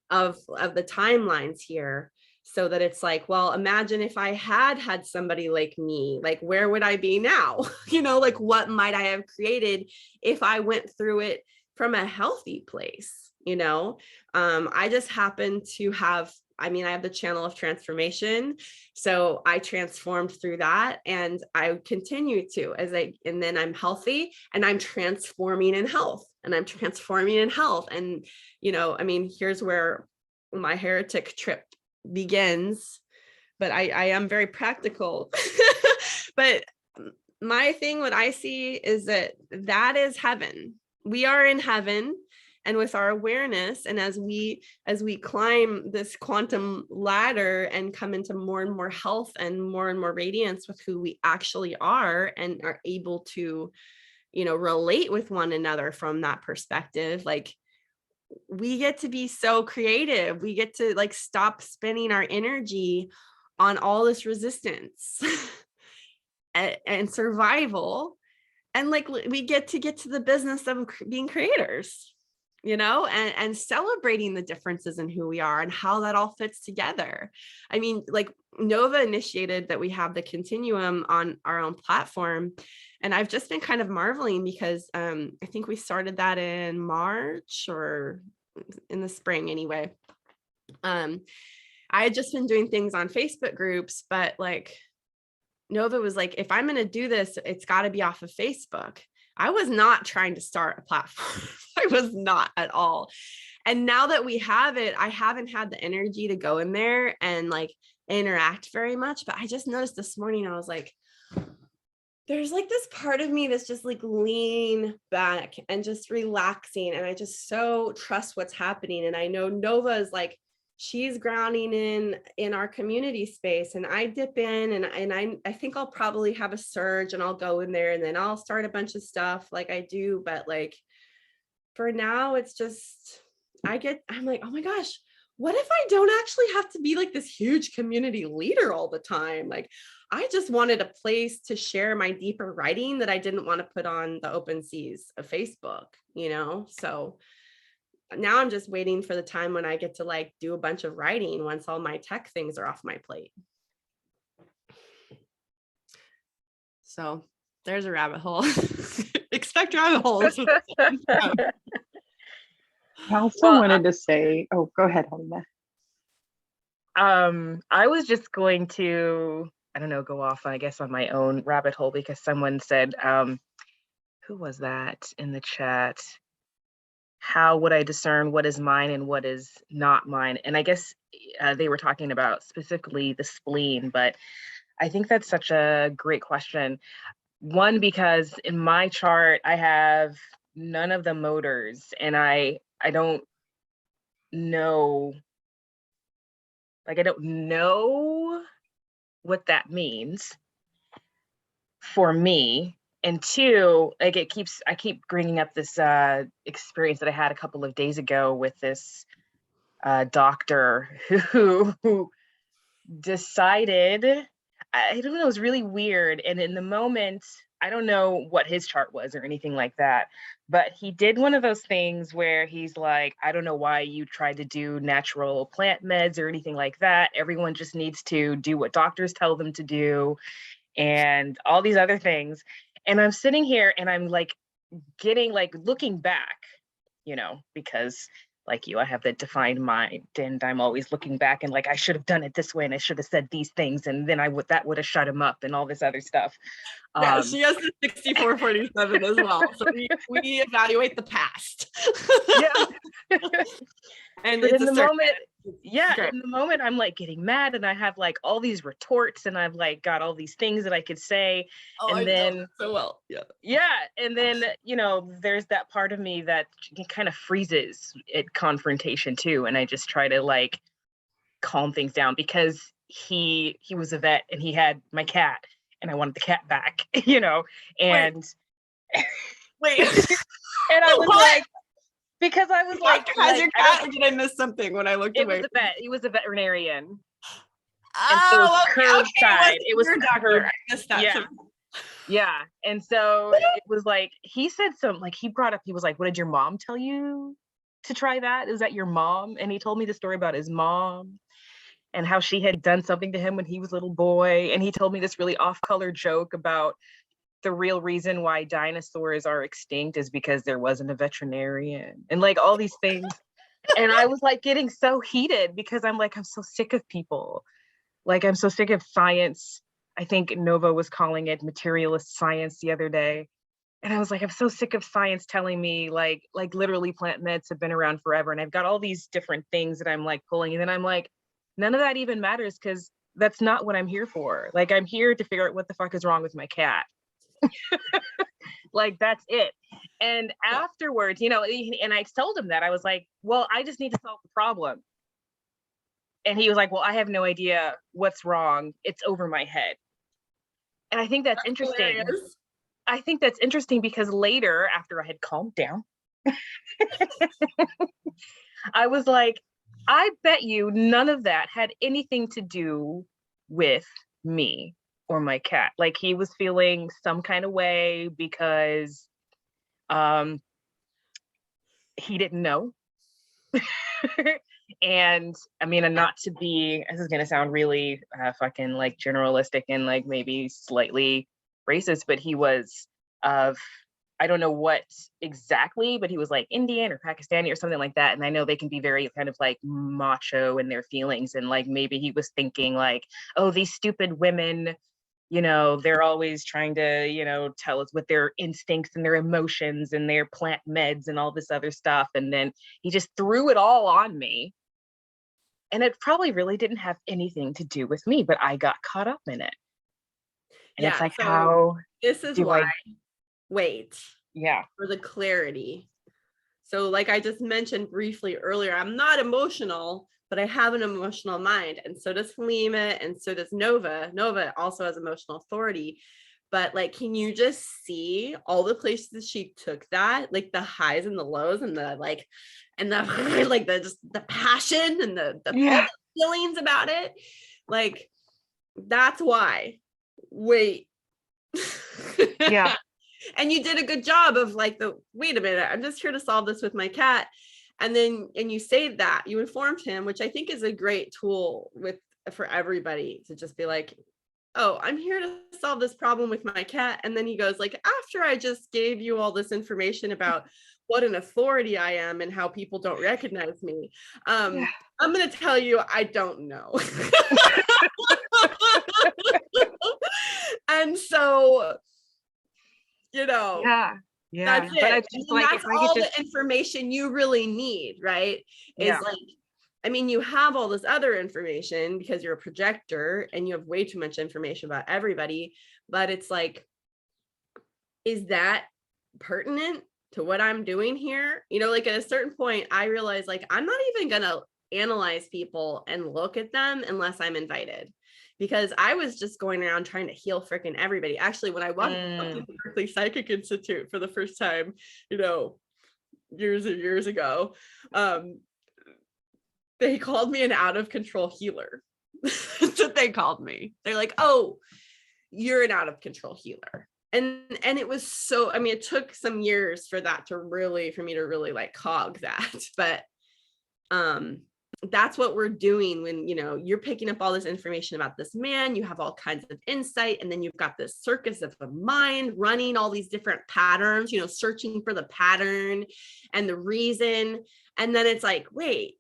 of the timelines here, so that it's like, well, imagine if I had somebody like me, like where would I be now? Like what might I have created if I went through it from a healthy place? I just happen to have, I have the channel of transformation. So I transformed through that, and I continue to, and then I'm healthy, and I'm transforming in health, and I'm transforming in health. And, here's where my heretic trip begins, but I am very practical. But my thing, what I see is that is heaven. We are in heaven. And with our awareness, and as we climb this quantum ladder and come into more and more health and more radiance with who we actually are, and are able to, relate with one another from that perspective, like we get to be so creative. We get to like stop spending our energy on all this resistance and survival. And like we get to the business of being creators. And celebrating the differences in who we are and how that all fits together. Like Nova initiated that we have the continuum on our own platform. And I've just been kind of marveling, because I think we started that in March or in the spring anyway. I had just been doing things on Facebook groups, but like Nova was like, if I'm going to do this, it's got to be off of Facebook. I was not trying to start a platform. I was not at all. And now that we have it, I haven't had the energy to go in there and like interact very much. But I just noticed this morning, I was like, there's like this part of me that's just like leaning back and just relaxing. And I just so trust what's happening. And I know Nova is like, she's grounding in our community space, and I dip in, and I think I'll probably have a surge, and I'll go in there, and then I'll start a bunch of stuff like I do. But like for now, it's just I'm like, oh my gosh, what if I don't actually have to be like this huge community leader all the time? Like I just wanted a place to share my deeper writing that I didn't want to put on the open seas of Facebook, so now I'm just waiting for the time when I get to like do a bunch of writing once all my tech things are off my plate. So there's a rabbit hole. Expect rabbit holes. I also wanted to say, oh, go ahead, Helena. I was just going to, I don't know, go off, I guess, on my own rabbit hole because someone said, who was that in the chat? How would I discern what is mine and what is not mine? And I guess they were talking about specifically the spleen, but I think that's such a great question. One, because in my chart, I have none of the motors and I don't know, like, I don't know what that means for me. And two, like I keep bringing up this experience that I had a couple of days ago with this doctor who decided, I don't know, it was really weird. And in the moment, I don't know what his chart was or anything like that, but he did one of those things where he's like, I don't know why you tried to do natural plant meds or anything like that. Everyone just needs to do what doctors tell them to do and all these other things. And I'm sitting here and I'm like getting, like, looking back, because like you, I have that defined mind and I'm always looking back and like, I should have done it this way and I should have said these things and then that would have shut him up and all this other stuff. Yeah, she has the 6447 as well. So we evaluate the past. Yeah. And but it's in the moment, great. in the moment, I'm like getting mad and I have like all these retorts and I've like got all these things that I could say. Oh, and I then know so well. Yeah. Yeah. And then, there's that part of me that kind of freezes at confrontation too. And I just try to like calm things down because he was a vet and he had my cat and I wanted the cat back, and Wait. and I was like, because I was like, has your cat, or did I miss something when I looked away? It was a vet. He was a veterinarian. Oh, and so curbside. It was your doctor. I missed that. Yeah. Yeah. And so it was like, he said he brought up, he was like, what did your mom tell you to try that? Is that your mom? And he told me the story about his mom and how she had done something to him when he was a little boy. And he told me this really off-color joke about the real reason why dinosaurs are extinct is because there wasn't a veterinarian and like all these things. And I was like getting so heated because I'm like, I'm so sick of people. Like, I'm so sick of science. I think Nova was calling it materialist science the other day. And I was like, I'm so sick of science telling me like literally plant meds have been around forever. And I've got all these different things that I'm like pulling. And then I'm like, none of that even matters because that's not what I'm here for. Like, I'm here to figure out what the fuck is wrong with my cat. Like, that's it. And afterwards, and I told him that I was like, well, I just need to solve the problem. And he was like, well, I have no idea what's wrong. It's over my head. And I think that's interesting. Hilarious. I think that's interesting because later, after I had calmed down, I was like, I bet you none of that had anything to do with me or my cat. Like, he was feeling some kind of way because he didn't know. And I mean, and not to be, this is going to sound really fucking like generalistic and like maybe slightly racist, but he was of, I don't know what exactly, but he was like Indian or Pakistani or something like that. And I know they can be very kind of like macho in their feelings. And like, maybe he was thinking like, oh, these stupid women, they're always trying to, tell us what their instincts and their emotions and their plant meds and all this other stuff. And then he just threw it all on me. And it probably really didn't have anything to do with me, but I got caught up in it. And it's like, so how this is do why. I Wait. Yeah. For the clarity. So like I just mentioned briefly earlier, I'm not emotional, but I have an emotional mind. And so does Halima, and so does Nova. Nova also has emotional authority. But like, can you just see all the places she took that, like the highs and the lows and the like, and the like the passion and the all the feelings about it? Like, that's why. Wait. Yeah. And you did a good job of like wait a minute, I'm just here to solve this with my cat. And you say that you informed him, which I think is a great tool for everybody to just be like, oh, I'm here to solve this problem with my cat. And then he goes like, after I just gave you all this information about what an authority I am and how people don't recognize me. Yeah. I'm going to tell you, I don't know. And so, Yeah. Yeah. that's But it. it's just And like, that's if I all could the just, information you really need, right? yeah. Is like, I mean, you have all this other information because you're a projector and you have way too much information about everybody, but it's like, is that pertinent to what I'm doing here? Like at a certain point, I realized like, I'm not even going to analyze people and look at them unless I'm invited. Because I was just going around trying to heal freaking everybody. Actually, when I walked up to the Berkeley Psychic Institute for the first time, years and years ago, they called me an out of control healer. That's what they called me. They're like, oh, you're an out of control healer. And it was so, I mean, it took some years for me to really like cog that. But that's what we're doing when, you're picking up all this information about this man, you have all kinds of insight, and then you've got this circus of a mind running all these different patterns, searching for the pattern and the reason. And then it's like, wait,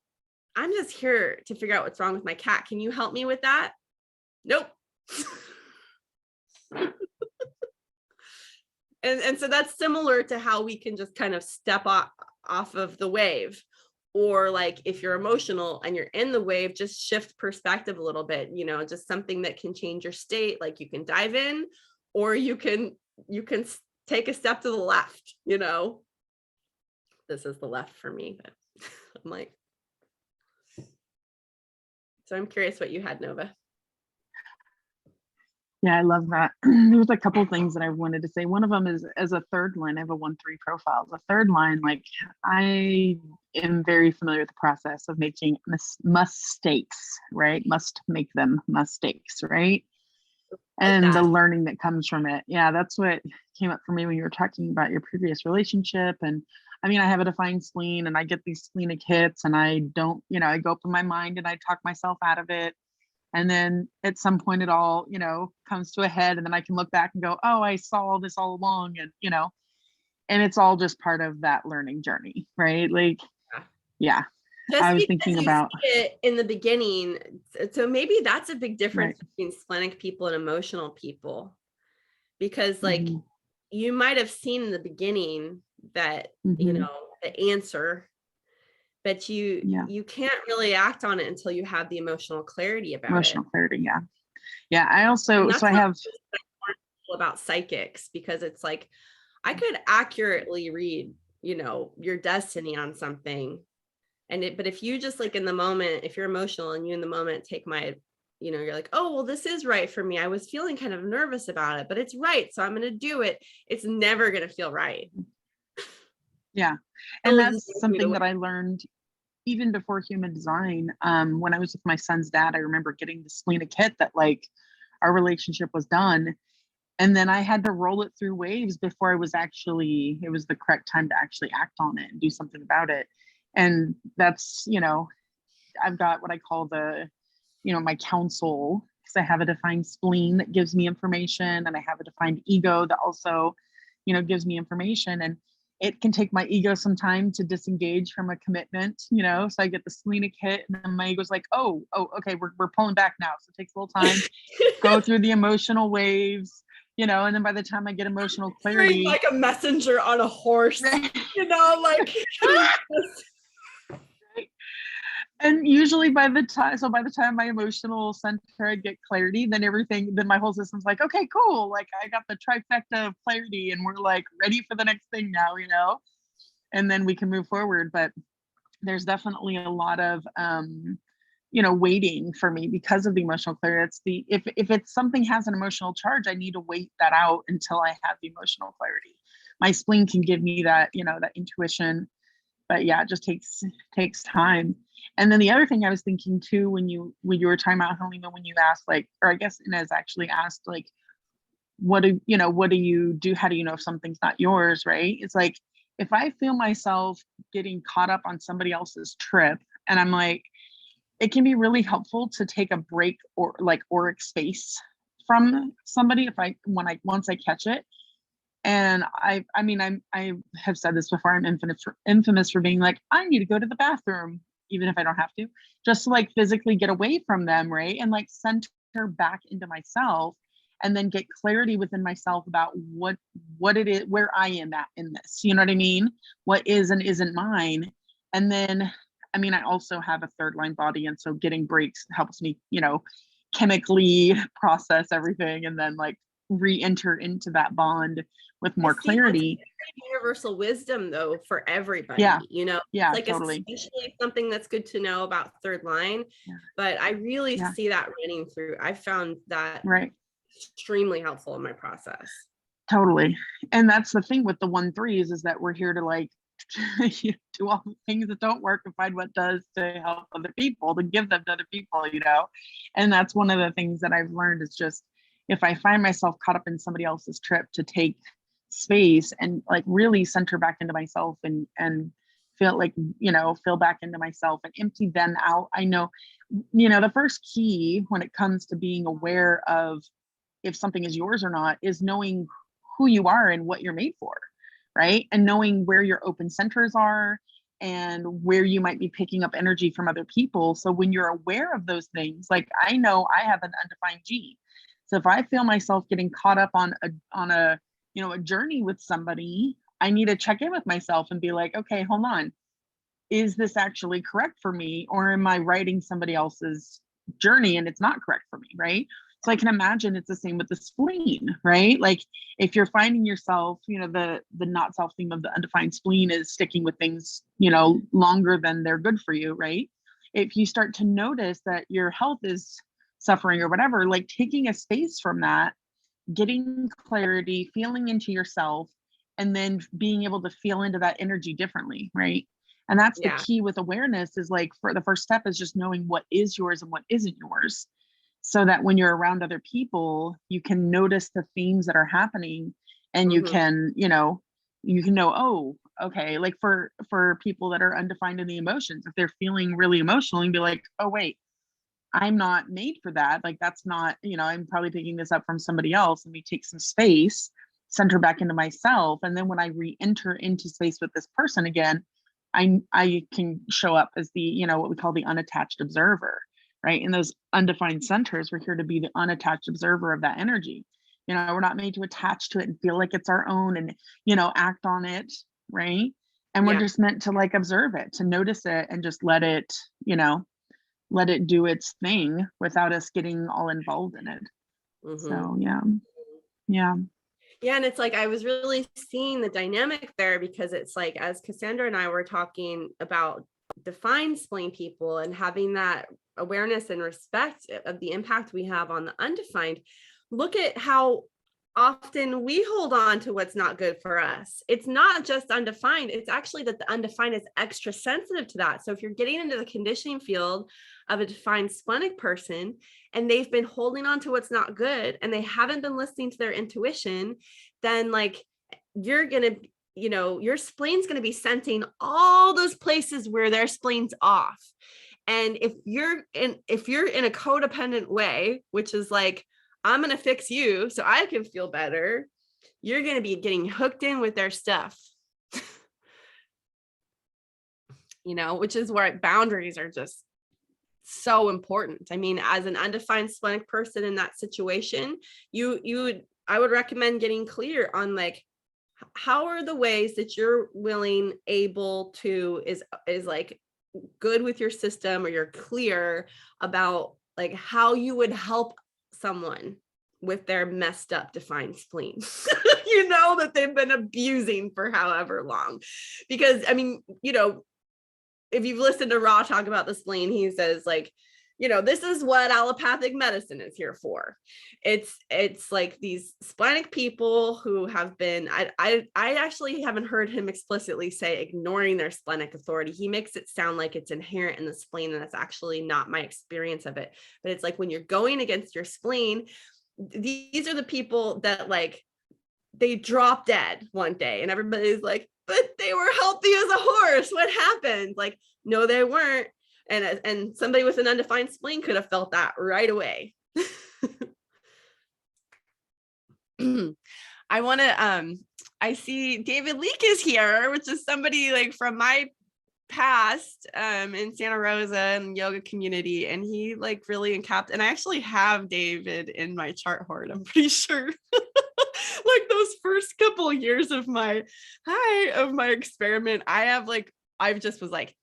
I'm just here to figure out what's wrong with my cat. Can you help me with that? Nope. And so that's similar to how we can just kind of step off of the wave. Or like if you're emotional and you're in the wave, just shift perspective a little bit, just something that can change your state. Like you can dive in, or you can take a step to the left, This is the left for me, but I'm like, so I'm curious what you had, Nova. Yeah, I love that. There's a couple things that I wanted to say. One of them is, as a third line, I have a 1-3 profile. The third line, like, I am very familiar with the process of making mistakes, right? Must make them mistakes, right? And the learning that comes from it. Yeah, that's what came up for me when you were talking about your previous relationship. And I mean, I have a defined spleen and I get these splenic hits and I don't, I go up in my mind and I talk myself out of it. And then at some point it all, comes to a head, and then I can look back and go, oh, I saw this all along. And, and it's all just part of that learning journey, right? Like, yeah. Just I was because thinking you about see it in the beginning. So maybe that's a big difference right. between splenic people and emotional people, because like Mm-hmm. you might have seen in the beginning that, Mm-hmm. the answer, but you can't really act on it until you have the emotional clarity about Emotional it. clarity. Yeah. Yeah. I also, And that's so I have about psychics, because it's like, I could accurately read, your destiny on something. But if you just like in the moment, if you're emotional and you in the moment take my, you're like, oh, well, this is right for me. I was feeling kind of nervous about it, but it's right. So I'm going to do it. It's never going to feel right. Yeah. And that's something that I learned even before human design. When I was with my son's dad, I remember getting the splenic hit that like our relationship was done. And then I had to roll it through waves before it was the correct time to actually act on it and do something about it. And that's, I've got what I call my counsel, because I have a defined spleen that gives me information, and I have a defined ego that also, gives me information. And it can take my ego some time to disengage from a commitment, so I get the splenic hit, and then my ego's like, oh, okay, we're pulling back now. So it takes a little time, go through the emotional waves, and then by the time I get emotional clarity, like a messenger on a horse, like and usually by the time my emotional center, I get clarity, then my whole system's like, okay, cool. Like I got the trifecta of clarity and we're like ready for the next thing now, and then we can move forward. But there's definitely a lot of, waiting for me because of the emotional clarity. If it's something has an emotional charge, I need to wait that out until I have the emotional clarity. My spleen can give me that, that intuition, but yeah, it just takes time. And then the other thing I was thinking too, when you were talking about, Helena, when you asked, like, or I guess Inez actually asked, like, what do you do? How do you know if something's not yours, right? It's like, if I feel myself getting caught up on somebody else's trip, and I'm like, it can be really helpful to take a break or like auric space from somebody once I catch it, And I mean, I have said this before, I'm infamous for being like, I need to go to the bathroom, even if I don't have to, just to like physically get away from them, right? And like center back into myself, and then get clarity within myself about what it is, where I am at in this. You know what I mean? What is and isn't mine. And then, I mean, I also have a third line body, and so getting breaks helps me, you know, chemically process everything and then like re-enter into that bond with more See, that's clarity. universal wisdom though for everybody. Yeah. You know, Yeah, it's like totally. especially something that's good to know about third line. Yeah. But I really Yeah. see that running through. I found that Right. extremely helpful in my process. Totally. And that's the thing with the 1-3s, is that we're here to like do all the things that don't work and find what does to help other people, to give them to other people, you know. And that's one of the things that I've learned, is just, if I find myself caught up in somebody else's trip, to take space and like really center back into myself and feel like, you know, feel back into myself and empty them out. I know, you know, the first key when it comes to being aware of if something is yours or not is knowing who you are and what you're made for, right? And knowing where your open centers are and where you might be picking up energy from other people. So when you're aware of those things, like I know I have an undefined G. So if I feel myself getting caught up on a you know, a journey with somebody, I need to check in with myself and be like, okay, hold on. Is this actually correct for me? Or am I writing somebody else's journey and it's not correct for me, right? So I can imagine it's the same with the spleen, right? Like if you're finding yourself, you know, the not self theme of the undefined spleen is sticking with things, you know, longer than they're good for you, right? If you start to notice that your health is suffering or whatever, like taking a space from that, getting clarity, feeling into yourself, and then being able to feel into that energy differently, right? And that's the Yeah. key with awareness, is like, for the first step is just knowing what is yours and what isn't yours, so that when you're around other people, you can notice the themes that are happening, and you can, you know, oh, okay, like for people that are undefined in the emotions, if they're feeling really emotional, and be like, oh wait, I'm not made for that. Like that's not, you know, I'm probably picking this up from somebody else. And we take some space, center back into myself. And then when I re-enter into space with this person again, I can show up as the, you know, what we call the unattached observer, right? In those undefined centers, we're here to be the unattached observer of that energy. You know, we're not made to attach to it and feel like it's our own and, you know, act on it, right? And we're just meant to like observe it, to notice it, and just let it, you know, let it do its thing without us getting all involved in it. So yeah. And it's like I was really seeing the dynamic there, because it's like, as Cassandra and I were talking about defined spleen people and having that awareness and respect of the impact we have on the undefined, look at how often we hold on to what's not good for us. It's not just undefined, it's actually that the undefined is extra sensitive to that. So if you're getting into the conditioning field of a defined splenic person and they've been holding on to what's not good and they haven't been listening to their intuition, then like you're gonna, you know, your spleen's gonna be sensing all those places where their spleen's off. And if you're in a codependent way, which is like, I'm going to fix you so I can feel better, you're going to be getting hooked in with their stuff, you know, which is where boundaries are just so important. I mean, as an undefined splenic person in that situation, I would recommend getting clear on like, how are the ways that you're willing, able to, is like good with your system, or you're clear about like how you would help someone with their messed up defined spleen, you know, that they've been abusing for however long. Because I mean, you know, if you've listened to Ra talk about the spleen, he says like, you know, this is what allopathic medicine is here for. It's like these splenic people who have been, I actually haven't heard him explicitly say ignoring their splenic authority. He makes it sound like it's inherent in the spleen, and that's actually not my experience of it. But it's like when you're going against your spleen, these are the people that like, they drop dead one day and everybody's like, but they were healthy as a horse. What happened? Like, no, they weren't. And somebody with an undefined spleen could have felt that right away. I want to I see David Leake is here, which is somebody like from my past in Santa Rosa and yoga community, and he like really encapped, and I actually have David in my chart hoard, I'm pretty sure. Like those first couple years of my experiment, I just was like,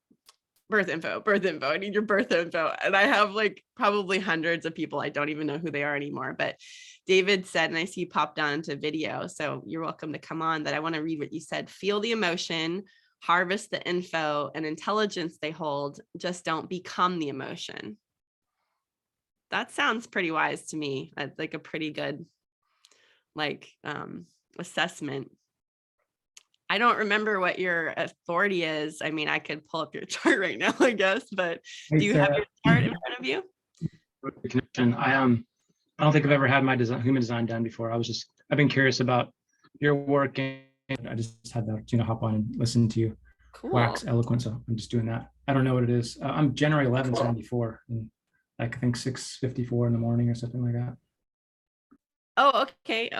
birth info, I need your birth info. And I have like probably hundreds of people, I don't even know who they are anymore, but David said, and I see you popped onto video, so you're welcome to come on, that I want to read what you said. Feel the emotion, harvest the info and intelligence they hold, just don't become the emotion. That sounds pretty wise to me. That's like a pretty good assessment. I don't remember what your authority is. I mean, I could pull up your chart right now, I guess, but do you have your chart in front of you? Connection. I don't think I've ever had my human design done before. I've been curious about your work, and I just had to hop on and listen to you wax eloquent. So I'm just doing that. I don't know what it is. I'm January 11th, 74, and like I think 6:54 in the morning or something like that. Oh, okay.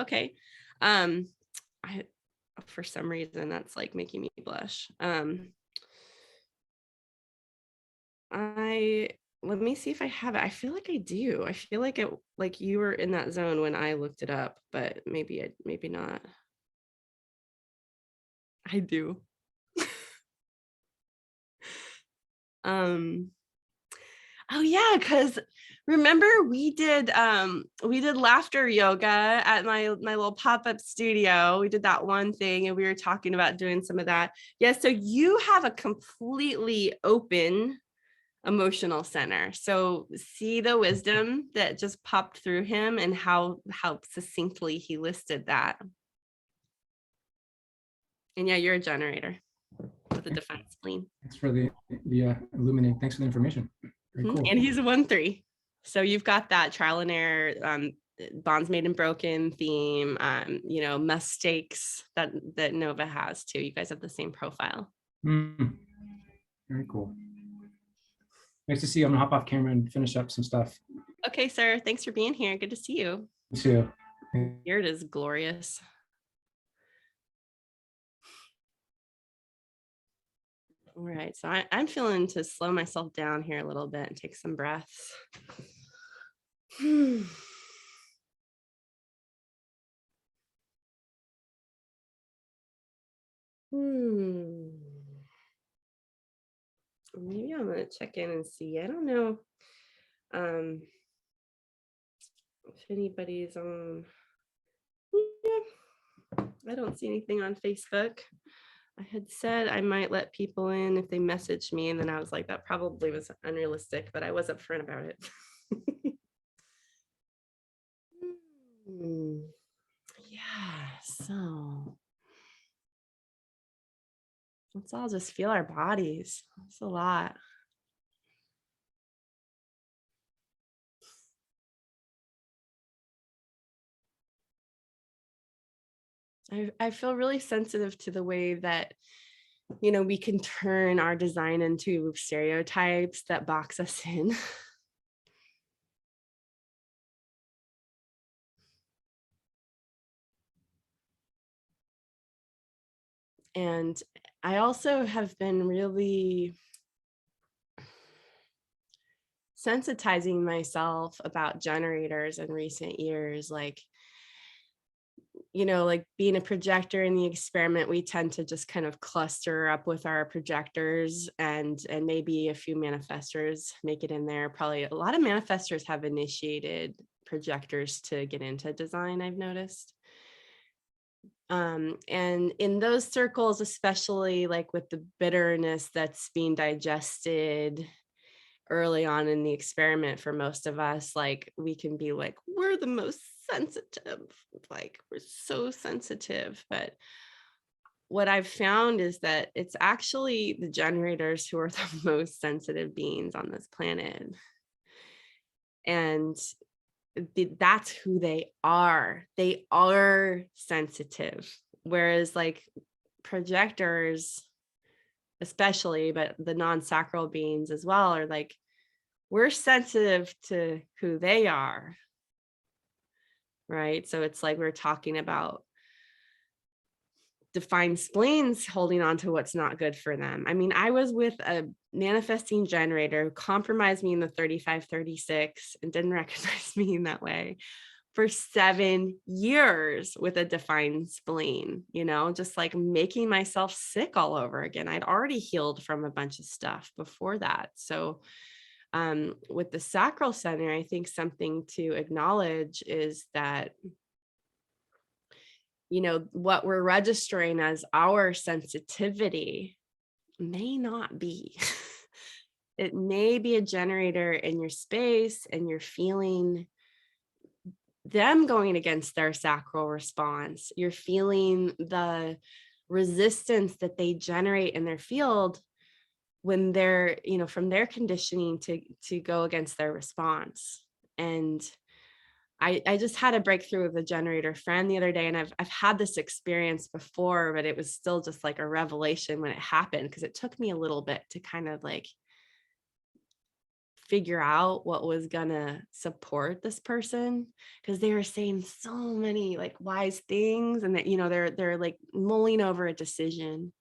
For some reason that's like making me blush. Let me see if I have it. I feel like I do. I feel like it, like you were in that zone when I looked it up, but maybe not. I do. Oh yeah, because remember we did laughter yoga at my little pop-up studio. We did that one thing and we were talking about doing some of that. Yeah, so you have a completely open emotional center. So see the wisdom that just popped through him and how succinctly he listed that. And yeah, you're a generator with a defined spleen. Thanks for the illuminating. Thanks for the information. Very cool. And he's a 1-3. So you've got that trial and error, bonds made and broken theme, mistakes that Nova has too. You guys have the same profile. Very cool. Nice to see you. I'm gonna hop off camera and finish up some stuff. Okay, sir. Thanks for being here. Good to see you. See you. Here it is, glorious. All right, so I'm feeling to slow myself down here a little bit and take some breaths. Maybe I'm gonna check in and see. I don't know if anybody's on. Yeah, I don't see anything on Facebook. I had said I might let people in if they messaged me, and then I was like, that probably was unrealistic, but I was upfront about it. Yeah, so let's all just feel our bodies. It's a lot. I feel really sensitive to the way that, we can turn our design into stereotypes that box us in. And I also have been really sensitizing myself about generators in recent years, like being a projector in the experiment, we tend to just kind of cluster up with our projectors, and maybe a few manifestors make it in there. Probably a lot of manifestors have initiated projectors to get into design, I've noticed. And in those circles, especially like with the bitterness that's being digested early on in the experiment, for most of us, like we can be like, we're the most sensitive, like we're so sensitive. But what I've found is that it's actually the generators who are the most sensitive beings on this planet. And that's who they are. They are sensitive. Whereas like projectors, especially, but the non-sacral beings as well, are like, we're sensitive to who they are. Right. So it's like we're talking about defined spleens holding on to what's not good for them. I mean, I was with a manifesting generator who compromised me in the 3536 and didn't recognize me in that way for 7 years with a defined spleen, you know, just like making myself sick all over again. I'd already healed from a bunch of stuff before that. So with the sacral center, I think something to acknowledge is that, you know, what we're registering as our sensitivity may not be. It may be a generator in your space and you're feeling them going against their sacral response. You're feeling the resistance that they generate in their field when they're, you know, from their conditioning to go against their response. And I just had a breakthrough with a generator friend the other day, and I've had this experience before, but it was still just like a revelation when it happened, because it took me a little bit to kind of like figure out what was gonna support this person, because they were saying so many like wise things, and that, you know, they're like mulling over a decision.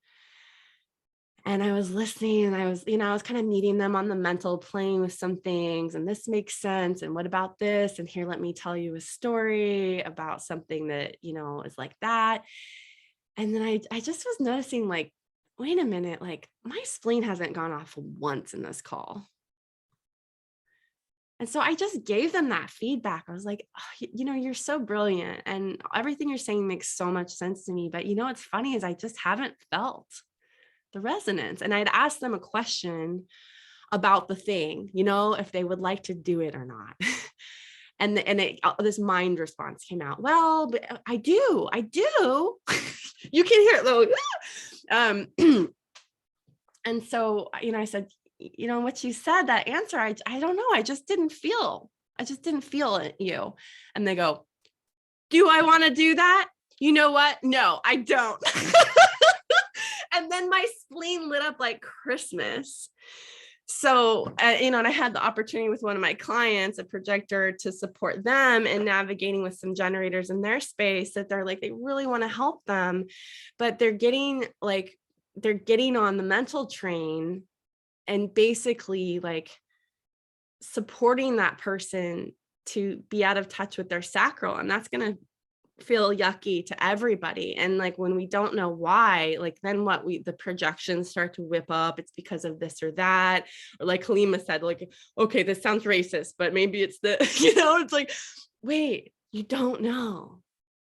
And I was listening, and I was kind of meeting them on the mental plane with some things, and this makes sense. And what about this? And here, let me tell you a story about something that, you know, is like that. And then I just was noticing, like, wait a minute, like my spleen hasn't gone off once in this call. And so I just gave them that feedback. I was like, oh, you know, you're so brilliant, and everything you're saying makes so much sense to me. But you know, what's funny is I just haven't felt the resonance. And I'd asked them a question about the thing, you know, if they would like to do it or not. And this mind response came out. Well, but I do. You can hear it though. And so, you know, I said, you know, what you said, that answer, I don't know. I just didn't feel it, you. And they go, do I want to do that? You know what? No, I don't. And then my spleen lit up like Christmas. So, you know, and I had the opportunity with one of my clients, a projector, to support them in navigating with some generators in their space that they're like, they really want to help them, but they're getting on the mental train and basically like supporting that person to be out of touch with their sacral. And that's going to feel yucky to everybody. And like, when we don't know why, like, then the projections start to whip up. It's because of this or that. Or like Halima said, like, okay, this sounds racist, but maybe it's the, you know, it's like, wait, you don't know,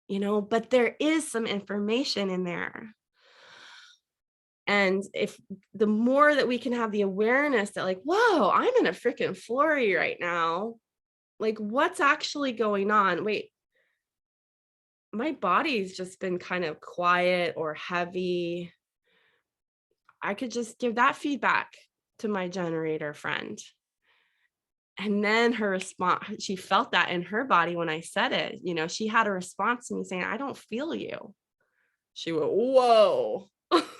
you know, but there is some information in there. And if the more that we can have the awareness that like, whoa, I'm in a freaking flurry right now. Like, what's actually going on? Wait, my body's just been kind of quiet or heavy. I could just give that feedback to my generator friend. And then her response, she felt that in her body when I said it. You know, she had a response to me saying, I don't feel you. She went, whoa,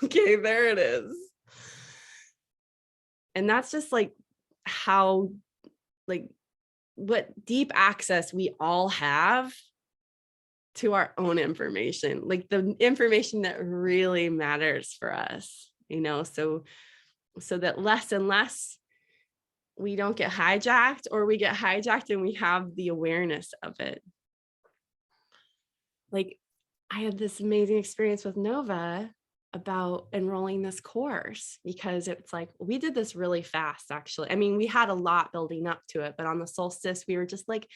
okay, there it is. And that's just like how, like, what deep access we all have to our own information, like the information that really matters for us, you know, so that less and less we don't get hijacked, or we get hijacked and we have the awareness of it. Like, I had this amazing experience with Nova about enrolling this course, because it's like, we did this really fast, actually. I mean, we had a lot building up to it, but on the solstice, we were just like,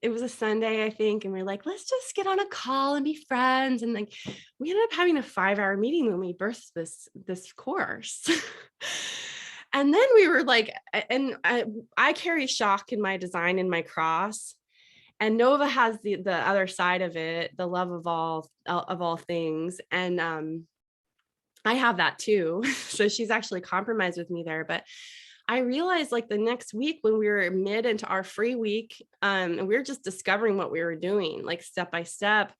it was a Sunday, I think. And we're like, let's just get on a call and be friends. And like, we ended up having a 5-hour meeting when we birthed this course. And then we were like, and I carry shock in my design in my cross, and Nova has the other side of it, the love of all things. And I have that too. So she's actually compromised with me there. But I realized, like, the next week when we were mid into our free week, and we were just discovering what we were doing, like step by step,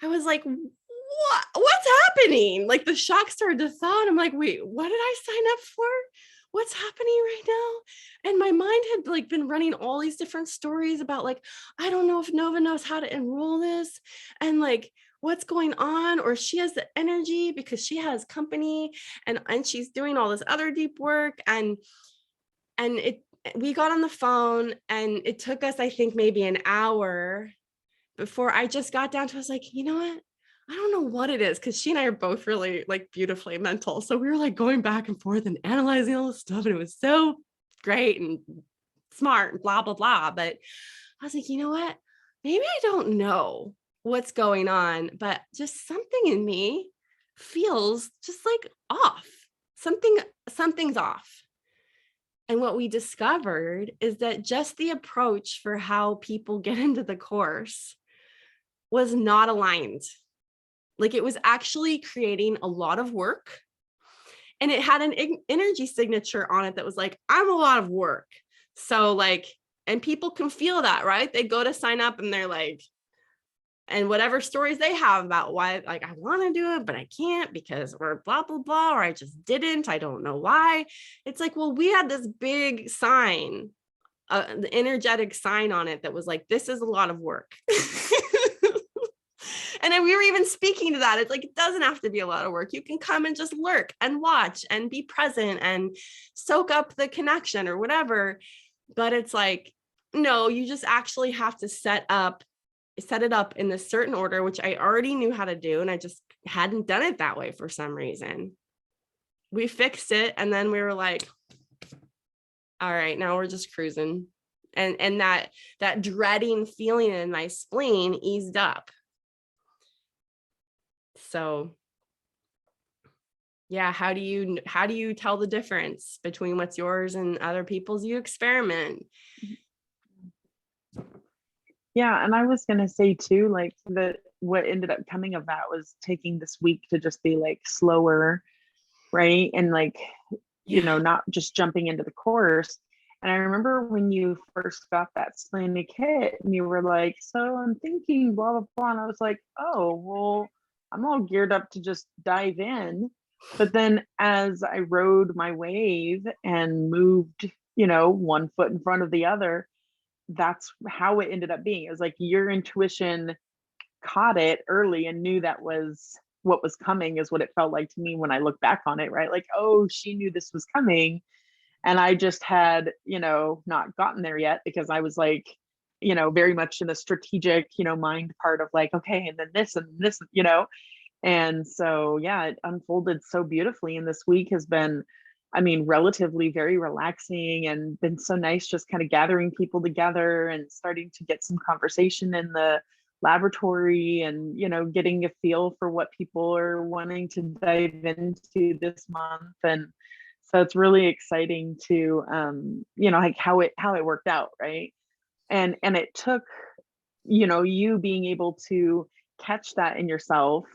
I was like, what's happening? Like, the shock started to thaw, and I'm like, wait, what did I sign up for? What's happening right now? And my mind had like been running all these different stories about like, I don't know if Nova knows how to enroll this. And like, what's going on, or she has the energy because she has company and she's doing all this other deep work. And we got on the phone, and it took us, I think, maybe an hour before I just got down to, I was like, you know what? I don't know what it is, because she and I are both really like beautifully mental. So we were like going back and forth and analyzing all this stuff, and it was so great and smart and blah, blah, blah. But I was like, you know what? Maybe I don't know what's going on, but just something in me feels just like off. Something's off. And what we discovered is that just the approach for how people get into the course was not aligned. Like, it was actually creating a lot of work, and it had an energy signature on it that was like, I'm a lot of work. So like, and people can feel that, right? They go to sign up and they're like, and whatever stories they have about why, like, I want to do it, but I can't because we're blah, blah, blah, or I just didn't, I don't know why. It's like, well, we had this big sign, the energetic sign on it that was like, this is a lot of work. And then we were even speaking to that. It's like, it doesn't have to be a lot of work. You can come and just lurk and watch and be present and soak up the connection or whatever. But it's like, no, you just actually have to set it up in a certain order, which I already knew how to do. And I just hadn't done it that way for some reason. We fixed it. And then we were like, all right, now we're just cruising. And that dreading feeling in my spleen eased up. So yeah, how do you tell the difference between what's yours and other people's? You experiment. Yeah, and I was gonna say too, like, what ended up coming of that was taking this week to just be like slower, right? And like, you know, not just jumping into the course. And I remember when you first got that splenic hit and you were like, so I'm thinking blah, blah, blah. And I was like, oh, well, I'm all geared up to just dive in. But then as I rode my wave and moved, you know, one foot in front of the other, that's how it ended up being. It was like your intuition caught it early and knew that was what was coming, is what it felt like to me when I look back on it, right? Like, oh, she knew this was coming. And I just had, you know, not gotten there yet because I was like, you know, very much in the strategic, you know, mind part of like, okay, and then this and this, you know. And so, yeah, it unfolded so beautifully. And this week has been, I mean, relatively very relaxing and been so nice, just kind of gathering people together and starting to get some conversation in the laboratory and, you know, getting a feel for what people are wanting to dive into this month. And so it's really exciting to, you know, like how it worked out, right? And it took, you know, you being able to catch that in yourself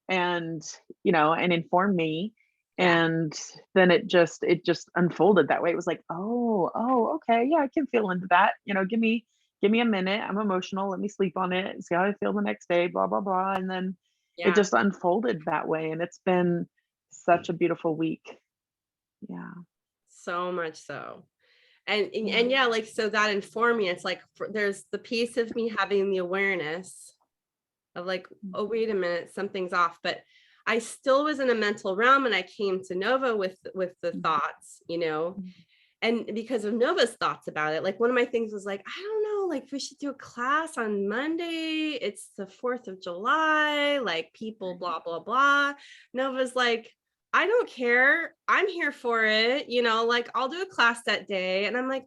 and, you know, and inform me. And then it just unfolded that way. It was like, oh, okay, yeah, I can feel into that. You know, give me a minute. I'm emotional. Let me sleep on it and see how I feel the next day, blah, blah, blah. And then it just unfolded that way. And it's been such a beautiful week. Yeah. So much so. And yeah, like, so that informed me. It's like, there's the piece of me having the awareness of like, oh, wait a minute, something's off. But I still was in a mental realm, and I came to Nova with the thoughts, you know, and because of Nova's thoughts about it, like one of my things was like, I don't know, like we should do a class on Monday. It's the 4th of July, like people, blah, blah, blah. Nova's like, I don't care. I'm here for it. You know, like I'll do a class that day. And I'm like,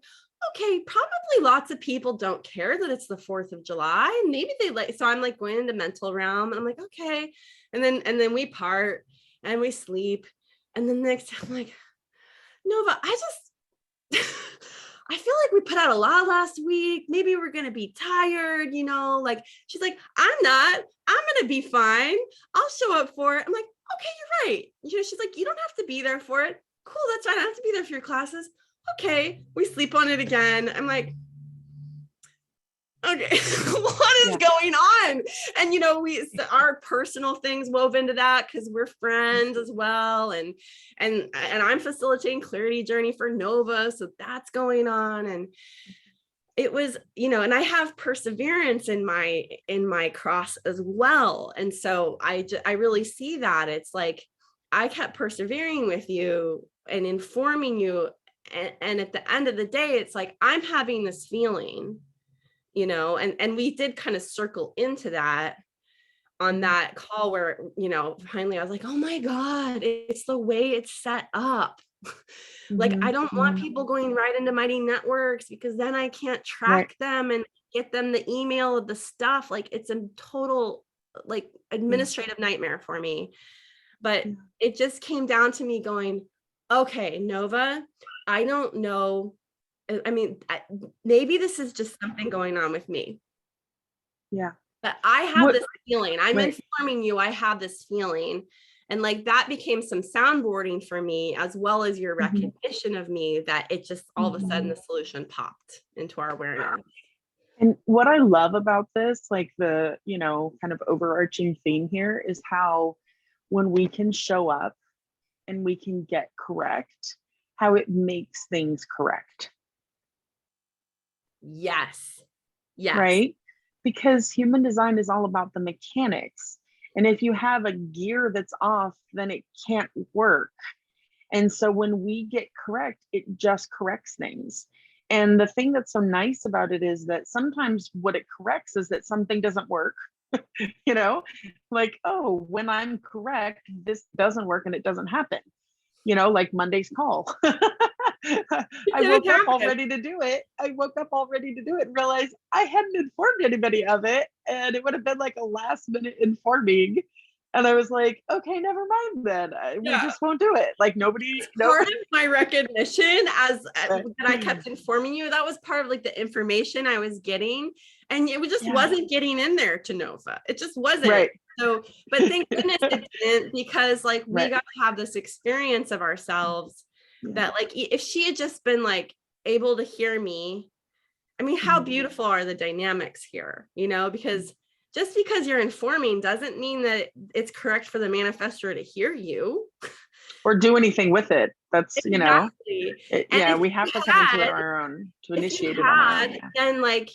okay, probably lots of people don't care that it's the 4th of July. Maybe they like, so I'm like going into mental realm and I'm like, okay. And then we part and we sleep. And then the next time I'm like, Nova, I feel like we put out a lot last week. Maybe we're going to be tired, you know, like she's like, I'm going to be fine. I'll show up for it. I'm like, okay, you're right. You know, she's like, you don't have to be there for it. Cool. That's fine. I don't have to be there for your classes. Okay. We sleep on it again. I'm like, okay, what is going on? And, you know, our personal things wove into that because we're friends as well. And I'm facilitating clarity journey for Nova. So that's going on. it was, and I have perseverance in my cross as well. And so I really see that it's like, I kept persevering with you and informing you. And at the end of the day, it's like, I'm having this feeling, and we did kind of circle into that on that call where, finally I was like, oh my God, it's the way it's set up. Like, I don't want people going right into Mighty Networks, because then I can't track them and get them the email of the stuff. Like, it's a total like administrative nightmare for me. But it just came down to me going, okay, Nova, I don't know. I mean, maybe this is just something going on with me. Yeah. But I have this feeling. I'm informing you, I have this feeling. And like, that became some soundboarding for me, as well as your recognition of me, that it just all of a sudden the solution popped into our awareness. And what I love about this, like the, kind of overarching theme here, is how when we can show up and we can get correct, how it makes things correct. Yes. Yes. Right? Because human design is all about the mechanics. And if you have a gear that's off, then it can't work. And so when we get correct, it just corrects things. And the thing that's so nice about it is that sometimes what it corrects is that something doesn't work. Like, oh, when I'm correct, this doesn't work and it doesn't happen. Like Monday's call. I woke up all ready to do it. And realized I hadn't informed anybody of it. And it would have been like a last minute informing. And I was like, okay, never mind then. We just won't do it. Like nobody. Part of my recognition that I kept informing you, that was part of like the information I was getting. And it just wasn't getting in there to Nova. It just wasn't. Right. So, but thank goodness it didn't, because like we got to have this experience of ourselves that like, if she had just been like able to hear me, I mean, how beautiful are the dynamics here, because just because you're informing doesn't mean that it's correct for the manifestor to hear you or do anything with it. That's, exactly. We have to come into it our own, to initiate it on our own. And like,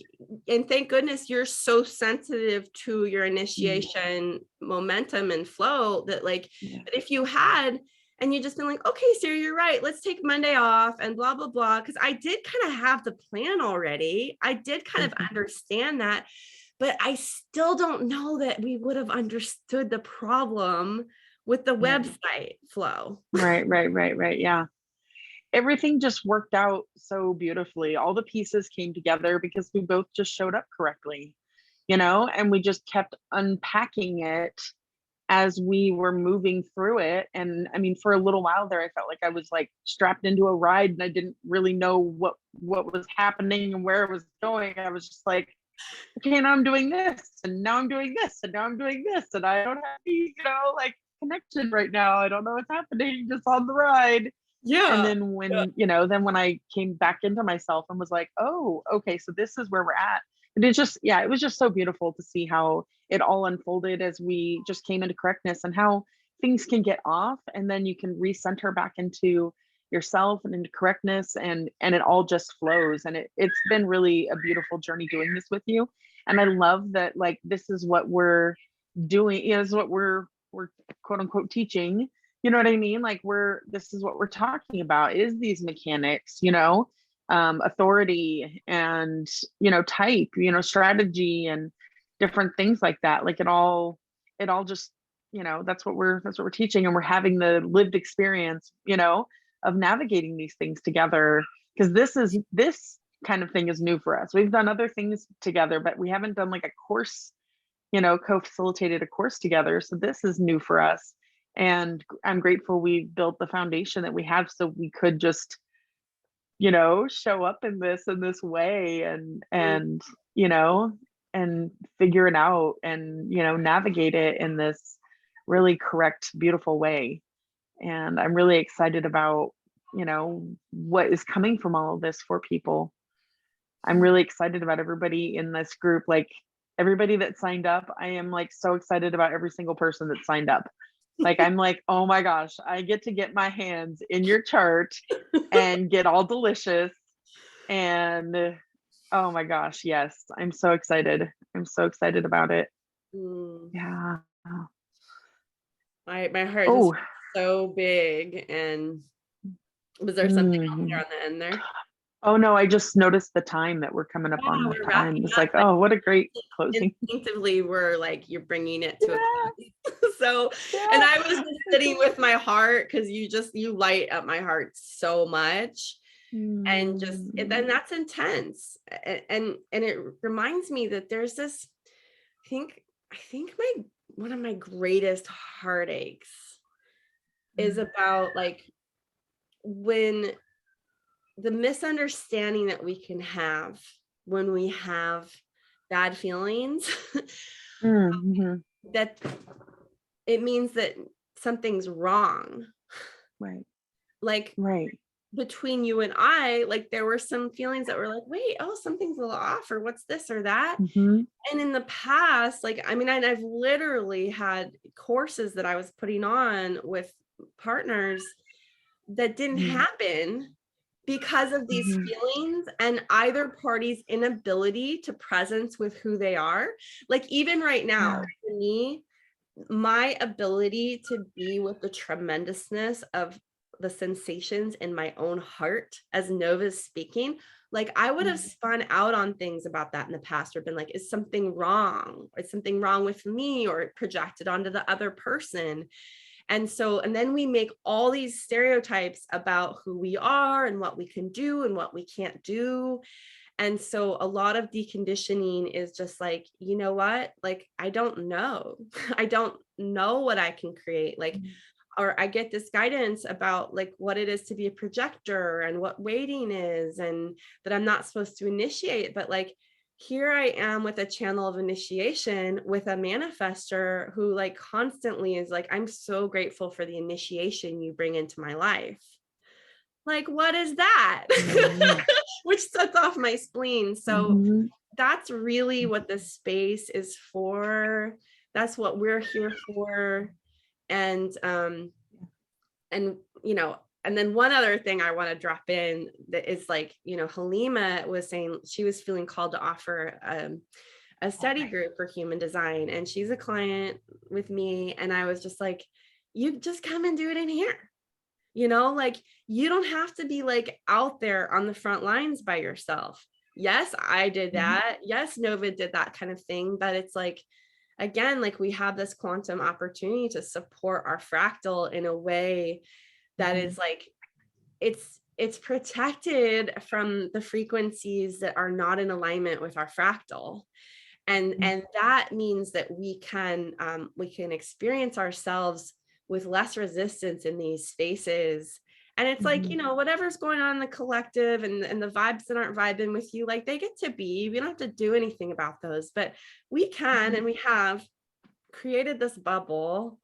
and thank goodness you're so sensitive to your initiation momentum and flow that like, but if you had, and you just been like, okay, Saeri, you're right, let's take Monday off and blah, blah, blah. Because I did kind of have the plan already. I did kind of understand that. But I still don't know that we would have understood the problem with the website flow. Right. Yeah. Everything just worked out so beautifully. All the pieces came together because we both just showed up correctly, and we just kept unpacking it as we were moving through it. And I mean, for a little while there, I felt like I was like strapped into a ride and I didn't really know what was happening and where it was going. I was just like, okay, now I'm doing this, and now I'm doing this, and now I'm doing this, and I don't have any, like connection right now. I don't know what's happening, just on the ride. Yeah. And then when, then when I came back into myself and was like, oh, okay, so this is where we're at. And it just, it was just so beautiful to see how it all unfolded as we just came into correctness, and how things can get off and then you can recenter back into yourself and into correctness, and it all just flows. And it's been really a beautiful journey doing this with you. And I love that, like, this is what we're doing, this is what we're quote unquote teaching, you know what I mean? Like this is what we're talking about, is these mechanics, authority and, type, strategy and different things like that. Like it all just, that's what we're teaching. And we're having the lived experience, of navigating these things together, because this kind of thing is new for us. We've done other things together, but we haven't done like a course, co-facilitated a course together. So this is new for us. And I'm grateful we built the foundation that we have, so we could just, show up in this way and and figure it out and, navigate it in this really correct, beautiful way. And I'm really excited about, what is coming from all of this for people. I'm really excited about everybody in this group, like everybody that signed up. I am like so excited about every single person that signed up. Like, I'm like, oh my gosh, I get to get my hands in your chart and get all delicious. And Oh my gosh, yes. I'm so excited. I'm so excited about it. Mm. Yeah. My heart just Oh. so big. And was there something else there Mhm. on the end there? Oh no, I just noticed the time that we're coming up Yeah, on we're time. wrapping It's up, like, but oh, what a great closing. instinctively we're like, you're bringing it to a Yeah, close. So, and yeah. I was just sitting with my heart, because you light up my heart so much. And just and that's intense. And it reminds me that there's this, I think my one of my greatest heartaches is about like when the misunderstanding that we can have when we have bad feelings, Mhm. that it means that something's wrong. Right, Like right. between you and I, like there were some feelings that were like, wait, oh, something's a little off, or what's this or that. Mhm. And in the past, like, I mean, and I've literally had courses that I was putting on with partners that didn't Mhm. happen because of these Mhm. feelings and either party's inability to presence with who they are. Like even right now, Yeah. for me, my ability to be with the tremendousness of the sensations in my own heart as Nova's speaking, like I would have spun out on things about that in the past, or been like, is something wrong? Is something wrong with me? Or projected onto the other person. And so, and then we make all these stereotypes about who we are and what we can do and what we can't do. And so a lot of deconditioning is just like, you know what? Like, I don't know. I don't know what I can create. Like, or I get this guidance about like what it is to be a projector and what waiting is, and that I'm not supposed to initiate. But like, here I am with a channel of initiation with a manifester who like constantly is like, I'm so grateful for the initiation you bring into my life. Like, what is that? Mhm. Which sets off my spleen. So Mhm. that's really what this space is for. That's what we're here for. And and you know, and then one other thing I want to drop in that is like, you know, Halima was saying she was feeling called to offer a study group for human design, and she's a client with me, and I was just like, you just come and do it in here. You know, like you don't have to be like out there on the front lines by yourself. Yes, I did that. Yes, Nova did that kind of thing, but it's like, again, like we have this quantum opportunity to support our fractal in a way that is like, it's protected from the frequencies that are not in alignment with our fractal. And that means that we can experience ourselves with less resistance in these spaces. And it's like, you know, whatever's going on in the collective, and the vibes that aren't vibing with you, like they get to be, we don't have to do anything about those, but we can, and we have created this bubble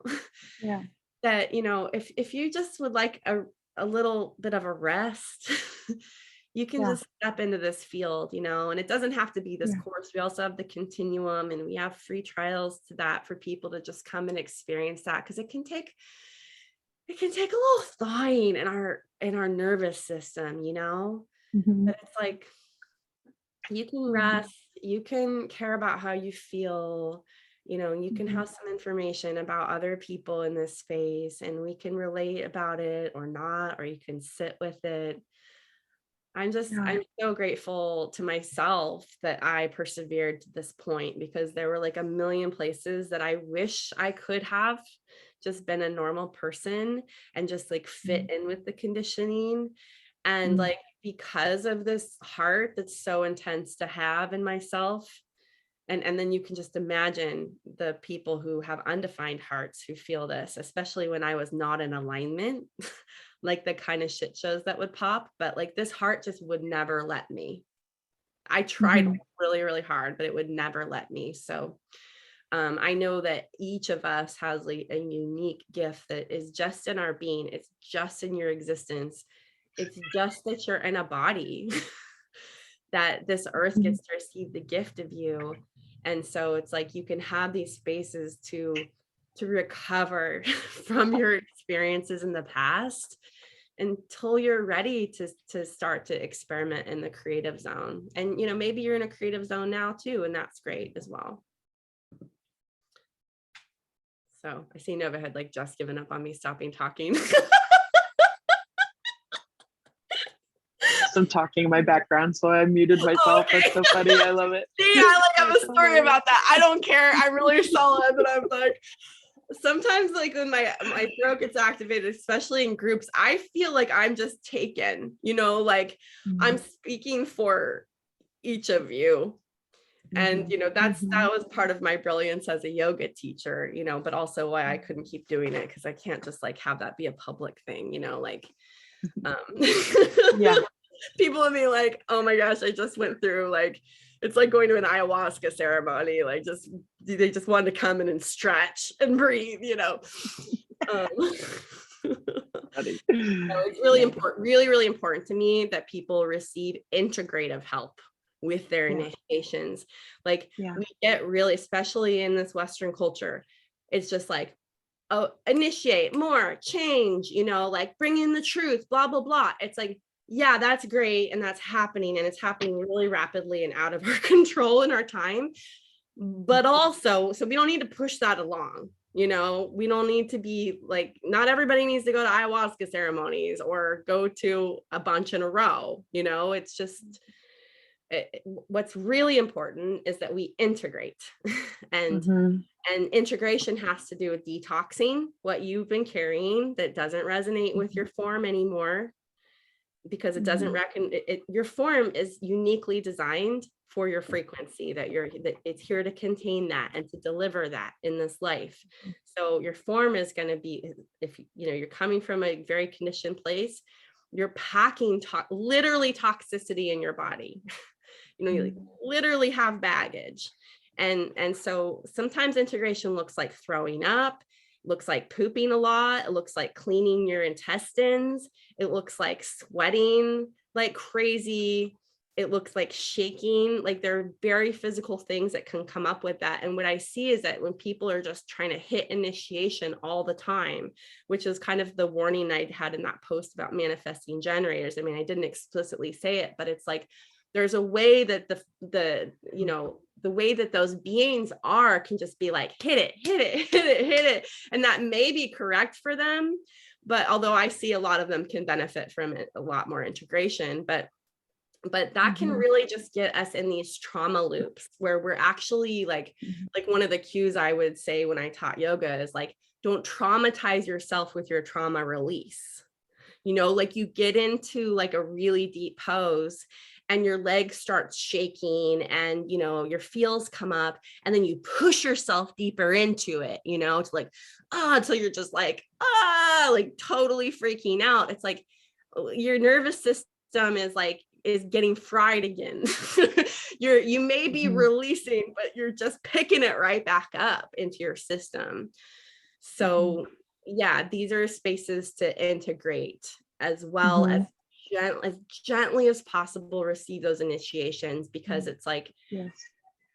Yeah. that, you know, if you just would like a little bit of a rest, you can Yeah. just step into this field, you know, and it doesn't have to be this Yeah. course. We also have the continuum, and we have free trials to that for people to just come and experience that, because it can take a little thawing in our nervous system, you know. Mhm. But it's like you can rest, you can care about how you feel, you know, you can have some information about other people in this space, and we can relate about it or not, or you can sit with it. Yeah. I'm so grateful to myself that I persevered to this point, because there were like a million places that I wish I could have just been a normal person and just like fit in with the conditioning. And like, because of this heart that's so intense to have in myself, and then you can just imagine the people who have undefined hearts who feel this, especially when I was not in alignment, like the kind of shit shows that would pop. But like this heart just would never let me. I tried really, really hard, but it would never let me. So I know that each of us has like a unique gift that is just in our being. It's just in your existence. It's just that you're in a body, that this earth gets to receive the gift of you. And so it's like you can have these spaces to recover from your experiences in the past, until you're ready to start to experiment in the creative zone. And maybe you're in a creative zone now too, and that's great as well. So I see Nova had like just given up on me stopping talking. I'm talking in my background, so I muted myself. Okay. That's so funny. I love it. See, I have a story about that. I don't care. I'm really solid, but I'm like, sometimes like when my throat gets activated, especially in groups, I feel like I'm just taken, like I'm speaking for each of you. And that was part of my brilliance as a yoga teacher, but also why I couldn't keep doing it, because I can't just like have that be a public thing, Yeah. People would be like, oh my gosh, I just went through like, it's like going to an ayahuasca ceremony, like they just wanted to come in and stretch and breathe, It's really important, really important to me that people receive integrative help with their initiations. Like we get really, especially in this Western culture, it's just like, oh, initiate more change, like bring in the truth, blah, blah, blah. It's like, yeah, that's great. And that's happening. And it's happening really rapidly and out of our control in our time. But also, so we don't need to push that along. We don't need to be like, not everybody needs to go to ayahuasca ceremonies or go to a bunch in a row. It's just, what's really important is that we integrate and integration has to do with detoxing what you've been carrying that doesn't resonate with your form anymore, because it doesn't reckon your form is uniquely designed for your frequency, that it's here to contain that and to deliver that in this life. So your form is going to be, if you're coming from a very conditioned place, you're packing literally toxicity in your body. You literally have baggage. And so sometimes integration looks like throwing up, looks like pooping a lot, it looks like cleaning your intestines, it looks like sweating like crazy, it looks like shaking. Like there are very physical things that can come up with that. And what I see is that when people are just trying to hit initiation all the time, which is kind of the warning I had in that post about manifesting generators. I mean, I didn't explicitly say it, but it's like, there's a way that the way that those beings are can just be like, hit it. And that may be correct for them. But although I see a lot of them can benefit from it, a lot more integration, but that can really just get us in these trauma loops where we're actually like one of the cues I would say when I taught yoga is like, don't traumatize yourself with your trauma release. Like you get into like a really deep pose and your leg starts shaking and, your feels come up and then you push yourself deeper into it, to like, until you're just like, like totally freaking out. It's like your nervous system is getting fried again. You may be releasing, but you're just picking it right back up into your system. So yeah, these are spaces to integrate as well as gently as possible receive those initiations, because it's like,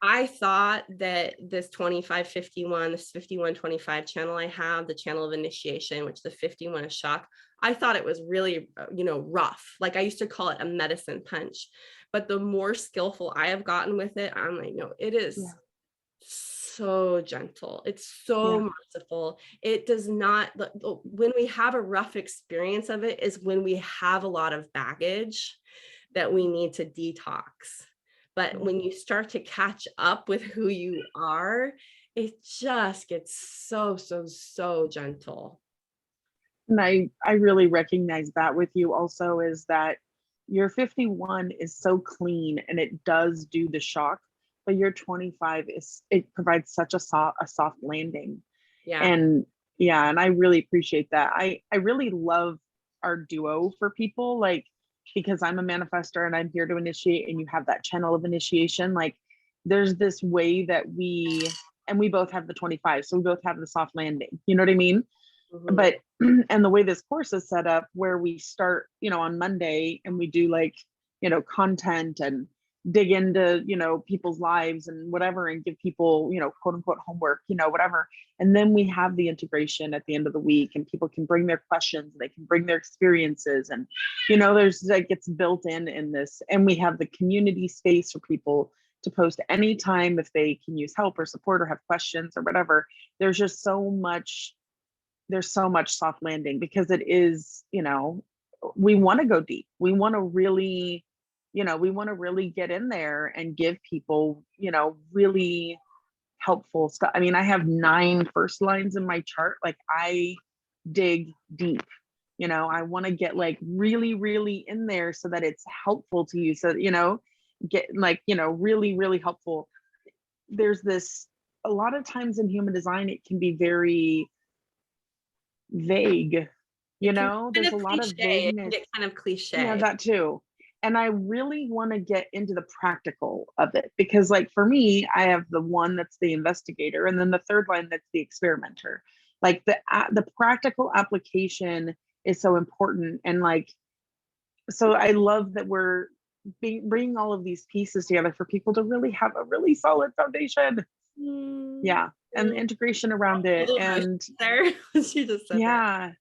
I thought that this 2551, this 5125 channel I have, the channel of initiation, which the 51 is shock, I thought it was really, rough. Like I used to call it a medicine punch, but the more skillful I have gotten with it, I'm like, no, it is so gentle. It's so merciful. It does not, when we have a rough experience of it is when we have a lot of baggage that we need to detox. But when you start to catch up with who you are, it just gets so gentle. And I really recognize that with you also, is that your 51 is so clean and it does do the shock, but your 25 it provides such a soft landing. And I really appreciate that. I really love our duo for people, like, because I'm a manifestor and I'm here to initiate and you have that channel of initiation. Like there's this way that we both have the 25, so we both have the soft landing, you know what I mean? But and the way this course is set up, where we start on Monday and we do like content and dig into, you know, people's lives and whatever, and give people, you know, quote unquote homework, you know, whatever. And then we have the integration at the end of the week, and people can bring their questions, they can bring their experiences, and, you know, there's like, it's built in this. And we have the community space for people to post anytime if they can use help or support or have questions or whatever. There's just so much, there's so much soft landing, because it is, you know, we want to go deep. We want to really, you know, we want to really get in there and give people, you know, really helpful stuff. I mean, I have 9 first lines in my chart. Like, I dig deep, you know, I want to get like really, really in there so that it's helpful to you. So, you know, get like, you know, really, really helpful. There's this, a lot of times in human design, it can be very vague, you know, there's a lot of Cliche. It can vagueness. get kind of cliche. Yeah, that too. And I really want to get into the practical of it, because like for me, I have the one that's the investigator, and then the third line that's the experimenter. Like the practical application is so important. And like, so I love that we're bringing all of these pieces together for people to really have a really solid foundation. Yeah. And the integration around it. And there, she just said that. yeah.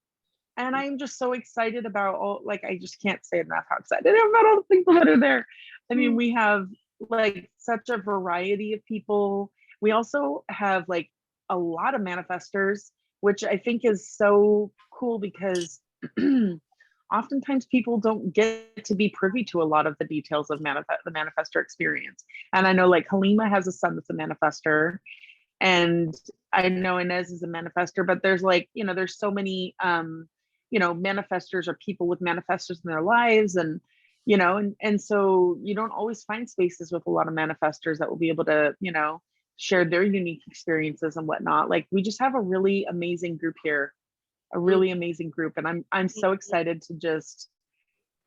And I'm just so excited about all, like, I just can't say enough how excited I am about all the people that are there. I mean, we have like such a variety of people. We also have like a lot of manifestors, which I think is so cool, because oftentimes people don't get to be privy to a lot of the details of the manifestor experience. And I know like Halima has a son that's a manifestor, and I know Inez is a manifestor, but there's like, you know, there's so many, you know, manifestors or people with manifestors in their lives. And, you know, and so you don't always find spaces with a lot of manifestors that will be able to, you know, share their unique experiences and whatnot. Like, we just have a really amazing group here, a really amazing group. And I'm so excited to just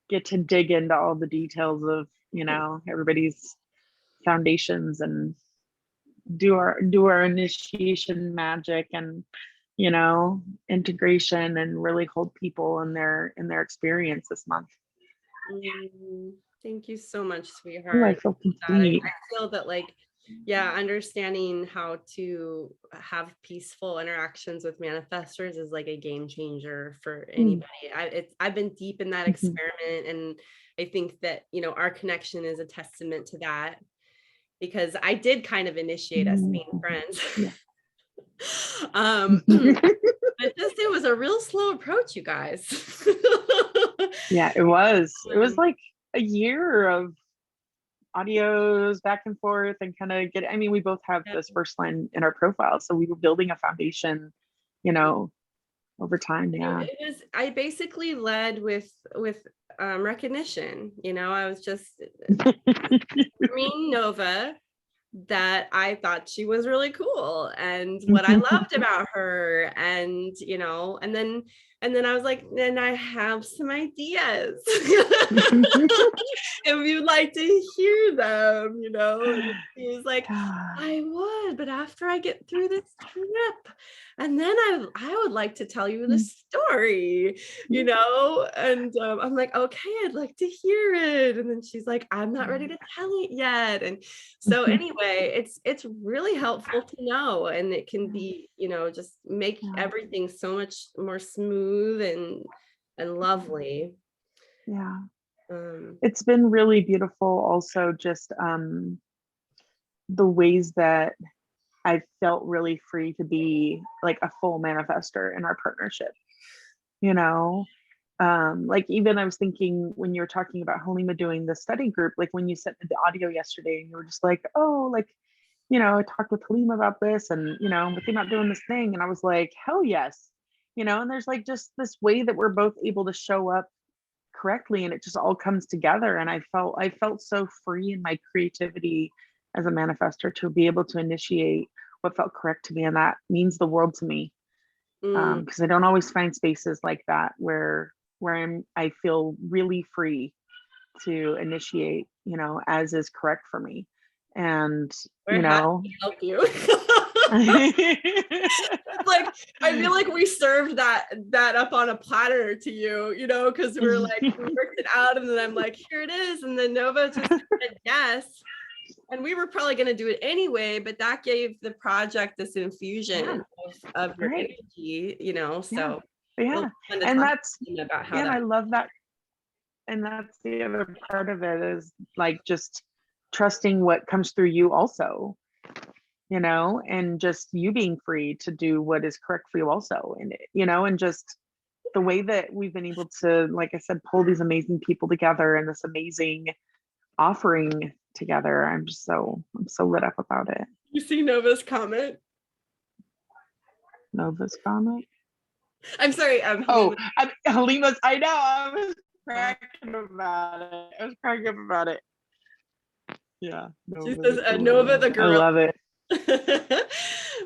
get to dig into all the details of, you know, everybody's foundations, and do our initiation magic, and, you know, integration, and really hold people in their experience this month. Thank you so much, sweetheart. Ooh, I feel complete. I feel that, like, yeah, understanding how to have peaceful interactions with manifestors is like a game changer for anybody. I've been deep in that experiment, and I think that, you know, our connection is a testament to that, because I did kind of initiate us being friends. Yeah. But it was a real slow approach, you guys. Yeah, it was like a year of audios back and forth, and kind of I mean, we both have this first line in our profile, so we were building a foundation, you know, over time. Yeah, I basically led with recognition. You know, I was just Nova, that I thought she was really cool, and what I loved about her, and, you know, and then I was like, then I have some ideas. If you'd like to hear them, you know. And he was like, I would, but after I get through this trip, and then I would like to tell you the story, you know. And I'm like, okay, I'd like to hear it. And then she's like, I'm not ready to tell it yet. And so anyway, it's really helpful to know, and it can be, you know, just make everything so much more smooth and lovely. Yeah. It's been really beautiful also, just the ways that I felt really free to be like a full manifestor in our partnership, you know. Like, even I was thinking when you were talking about Halima doing the study group, like when you sent me the audio yesterday and you were just like, oh, like, you know, I talked with Halima about this, and, you know, we're thinking about doing this thing. And I was like, hell yes, you know. And there's like just this way that we're both able to show up correctly, and it just all comes together. And I felt so free in my creativity as a manifestor to be able to initiate what felt correct to me, and that means the world to me, because I don't always find spaces like that where I feel really free to initiate, you know, as is correct for me. And we're you know, happy to help you. It's like, I feel like we served that up on a platter to you, you know, because we were like, we worked it out, and then I'm like, here it is, and then Nova just said yes, and we were probably going to do it anyway, but that gave the project this infusion of your energy, you know. So yeah, and that's about how and I love that. And that's the other part of it, is like just trusting what comes through you also, you know, and just you being free to do what is correct for you also. And, you know, and just the way that we've been able to, like I said, pull these amazing people together and this amazing offering together. I'm so lit up about it. You see Nova's comment? Nova's comment? I'm sorry. Halima's, I know, I was cracking up about it. Yeah. She says, Nova the girl. I love it.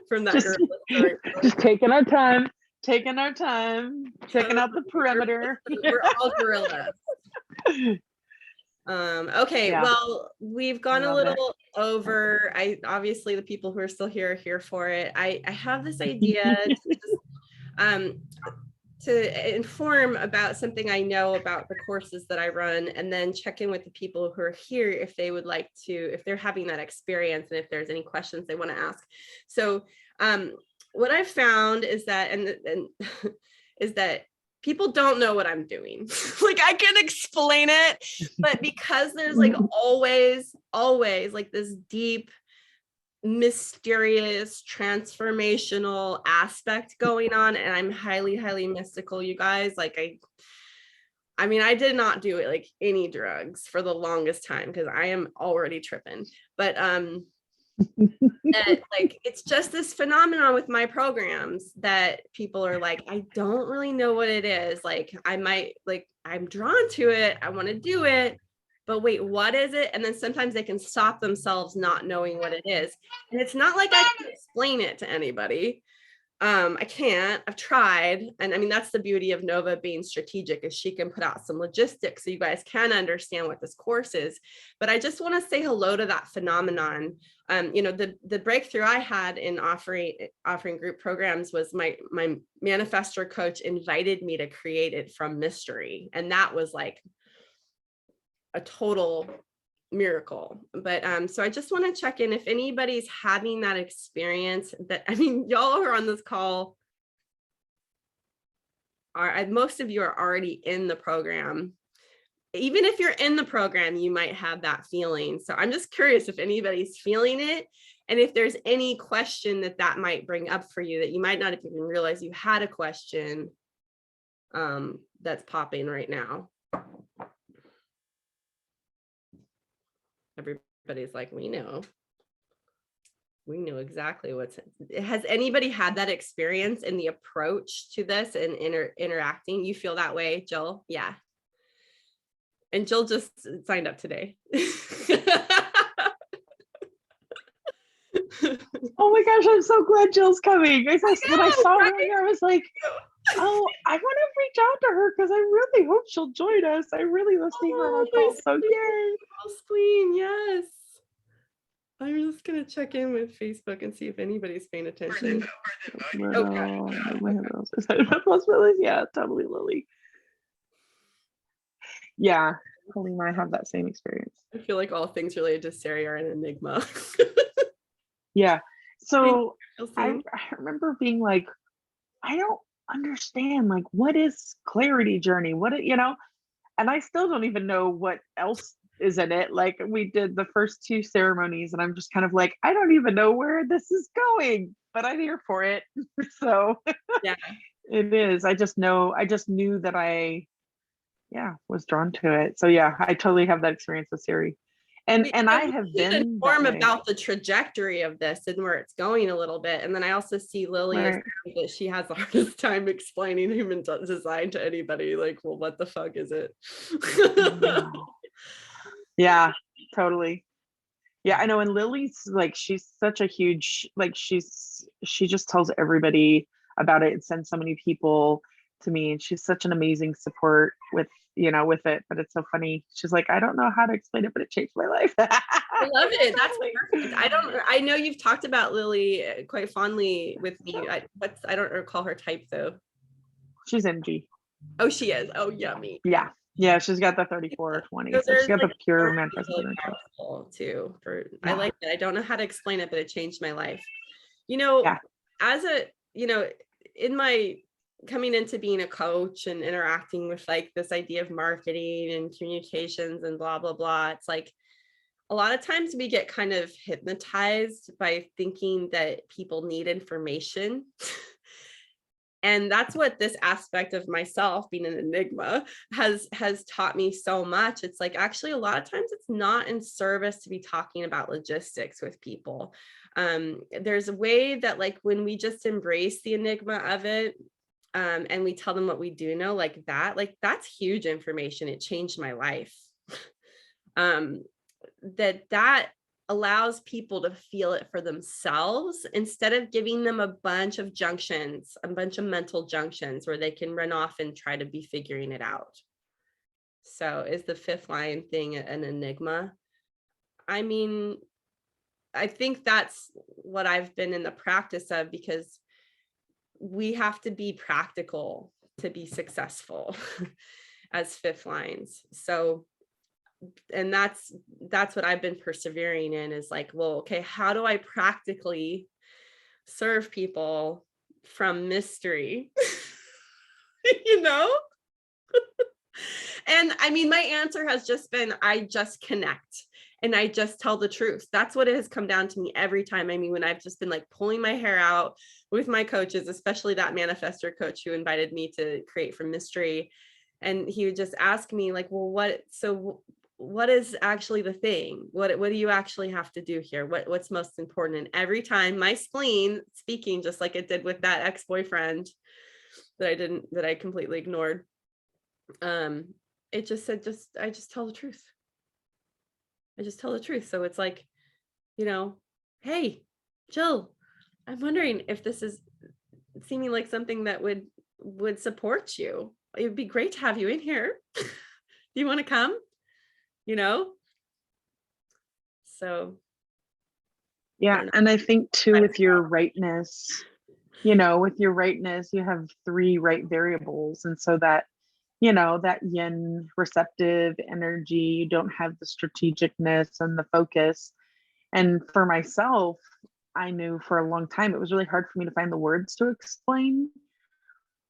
From that girl story. Just taking our time, checking out the perimeter. We're all gorillas. Okay, well, we've gone a little over. Obviously the people who are still here are here for it. I have this idea to inform about something I know about the courses that I run, and then check in with the people who are here if they would like to, if they're having that experience, and if there's any questions they want to ask. So what I've found is that, is that people don't know what I'm doing. Like, I can explain it, but because there's like always like this deep, mysterious, transformational aspect going on, and I'm highly mystical, you guys. Like, I mean, I did not do it like any drugs for the longest time because I am already tripping, but that, like, it's just this phenomenon with my programs that people are like, I don't really know what it is. Like, I'm drawn to it, I want to do it, but wait, what is it? And then sometimes they can stop themselves not knowing what it is. And it's not like I can explain it to anybody. I can't. I've tried. And I mean, that's the beauty of Nova being strategic, is she can put out some logistics so you guys can understand what this course is. But I just want to say hello to that phenomenon. You know, the breakthrough I had in offering group programs was my manifestor coach invited me to create it from mystery. And that was like a total miracle. But so I just want to check in if anybody's having that experience. That, I mean, y'all who are on this call most of you are already in the program. Even if you're in the program, you might have that feeling. So I'm just curious if anybody's feeling it, and if there's any question that might bring up for you that you might not even realize you had a question that's popping right now. Everybody's like, we know exactly has anybody had that experience in the approach to this and interacting? You feel that way, Jill? Yeah. And Jill just signed up today. Oh my gosh, I'm so glad Jill's coming. When I saw her here, I was like, oh, I want to reach out to her because I really hope she'll join us. I really love seeing her on call. So yay. Spleen, yes. I'm just gonna check in with Facebook and see if anybody's paying attention. Yeah, totally, Lily. Yeah, Halima, I have that same experience. I feel like all things related to Saeri are an enigma. Yeah. So I remember being like, I don't understand, like, what is clarity journey? You know, and I still don't even know what else is in it. Like, we did the first 2 ceremonies and I'm just kind of like, I don't even know where this is going, but I'm here for it. So yeah, it is. I just knew that I was drawn to it. So yeah, I totally have that experience with Saeri. And I have been informed about the trajectory of this and where it's going a little bit. And then I also see Lily as that she has the hardest time explaining human design to anybody. Like, well, what the fuck is it? Yeah, totally. Yeah, I know. And Lily's like, she's such a huge, like, she just tells everybody about it and sends so many people to me. And she's such an amazing support with with it, but it's so funny. She's like, I don't know how to explain it, but it changed my life. I love it. That's perfect. I know you've talked about Lily quite fondly with me. I don't recall her type though. She's MG. Oh, she is. Oh, yummy. Yeah, she's got the 34/20. So she's got the pure manifest really energy powerful too. Yeah. I like it. I don't know how to explain it, but it changed my life. Yeah. As in my coming into being a coach and interacting with like this idea of marketing and communications and blah, blah, blah. It's like a lot of times we get kind of hypnotized by thinking that people need information. And that's what this aspect of myself being an enigma has taught me so much. It's like, actually, a lot of times it's not in service to be talking about logistics with people. There's a way that like when we just embrace the enigma of it, and we tell them what we do know, like that's huge information. It changed my life. That allows people to feel it for themselves instead of giving them a bunch of mental junctions where they can run off and try to be figuring it out. So is the fifth line thing an enigma? I mean, I think that's what I've been in the practice of, because we have to be practical to be successful as fifth lines. So, and that's what I've been persevering in, is like, well, okay, how do I practically serve people from mystery? And I mean, my answer has just been, I just connect and I just tell the truth. That's what it has come down to me every time. I mean, when I've just been like pulling my hair out with my coaches, especially that manifestor coach who invited me to create from mystery. And he would just ask me like, well, what is actually the thing? What do you actually have to do here? What's most important? And every time my spleen speaking, just like it did with that ex-boyfriend that I completely ignored. It just said, I just tell the truth. I just tell the truth. So it's like, hey, Jill, I'm wondering if this is seeming like something that would support you. It would be great to have you in here. Do you want to come? So. Yeah. And I think too, with your rightness, you have 3 right variables. And so that, that yin receptive energy, you don't have the strategicness and the focus. And for myself, I knew for a long time, it was really hard for me to find the words to explain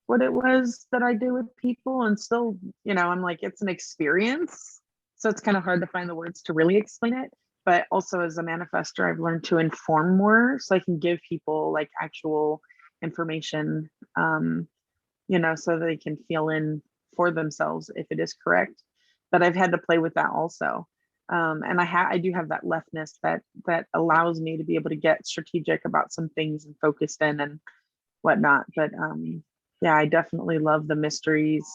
what it was that I do with people. And still, I'm like, it's an experience. So it's kind of hard to find the words to really explain it. But also as a manifestor, I've learned to inform more so I can give people like actual information, so they can feel in for themselves if it is correct. But I've had to play with that also. And I do have that leftness that allows me to be able to get strategic about some things and focused in and whatnot. But yeah, I definitely love the mysteries.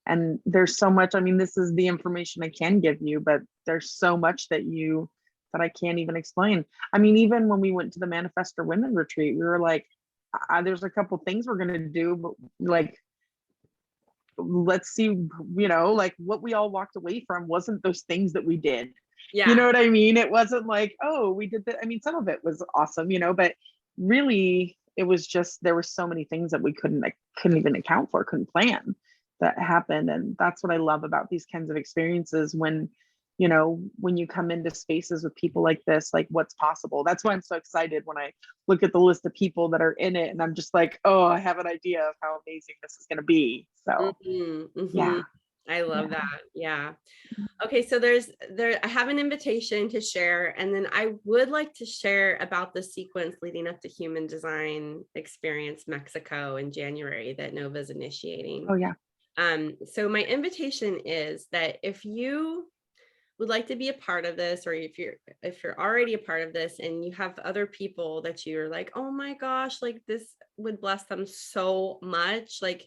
And there's so much, I mean, this is the information I can give you, but there's so much that I can't even explain. I mean, even when we went to the Manifestor Women Retreat, we were like, there's a couple things we're going to do, but like, let's see, like what we all walked away from wasn't those things that we did. Yeah. You know what I mean? It wasn't like, oh, we did that. I mean, some of it was awesome, but really it was just, there were so many things that we couldn't even account for, couldn't plan, that happened. And that's what I love about these kinds of experiences, when you come into spaces with people like this, like what's possible. That's why I'm so excited when I look at the list of people that are in it, and I'm just like, oh, I have an idea of how amazing this is going to be. So yeah, I love that. Yeah. Okay. So I have an invitation to share, and then I would like to share about the sequence leading up to Human Design Experience Mexico in January that Nova's initiating. Oh yeah. So my invitation is that if you would like to be a part of this, or if you're already a part of this and you have other people that you're like, oh my gosh, like this would bless them so much, like,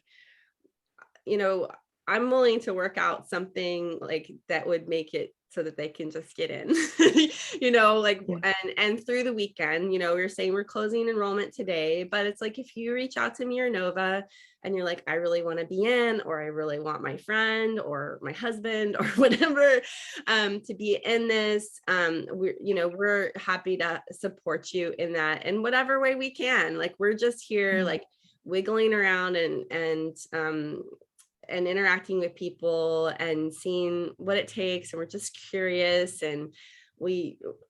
I'm willing to work out something like that would make it so that they can just get in, like, Yeah. and through the weekend, we are saying we're closing enrollment today, but it's like, if you reach out to me or Nova and you're like, I really want to be in, or I really want my friend or my husband or whatever, to be in this, we're happy to support you in that in whatever way we can. Like, we're just here, like, wiggling around and interacting with people and seeing what it takes. And we're just curious, and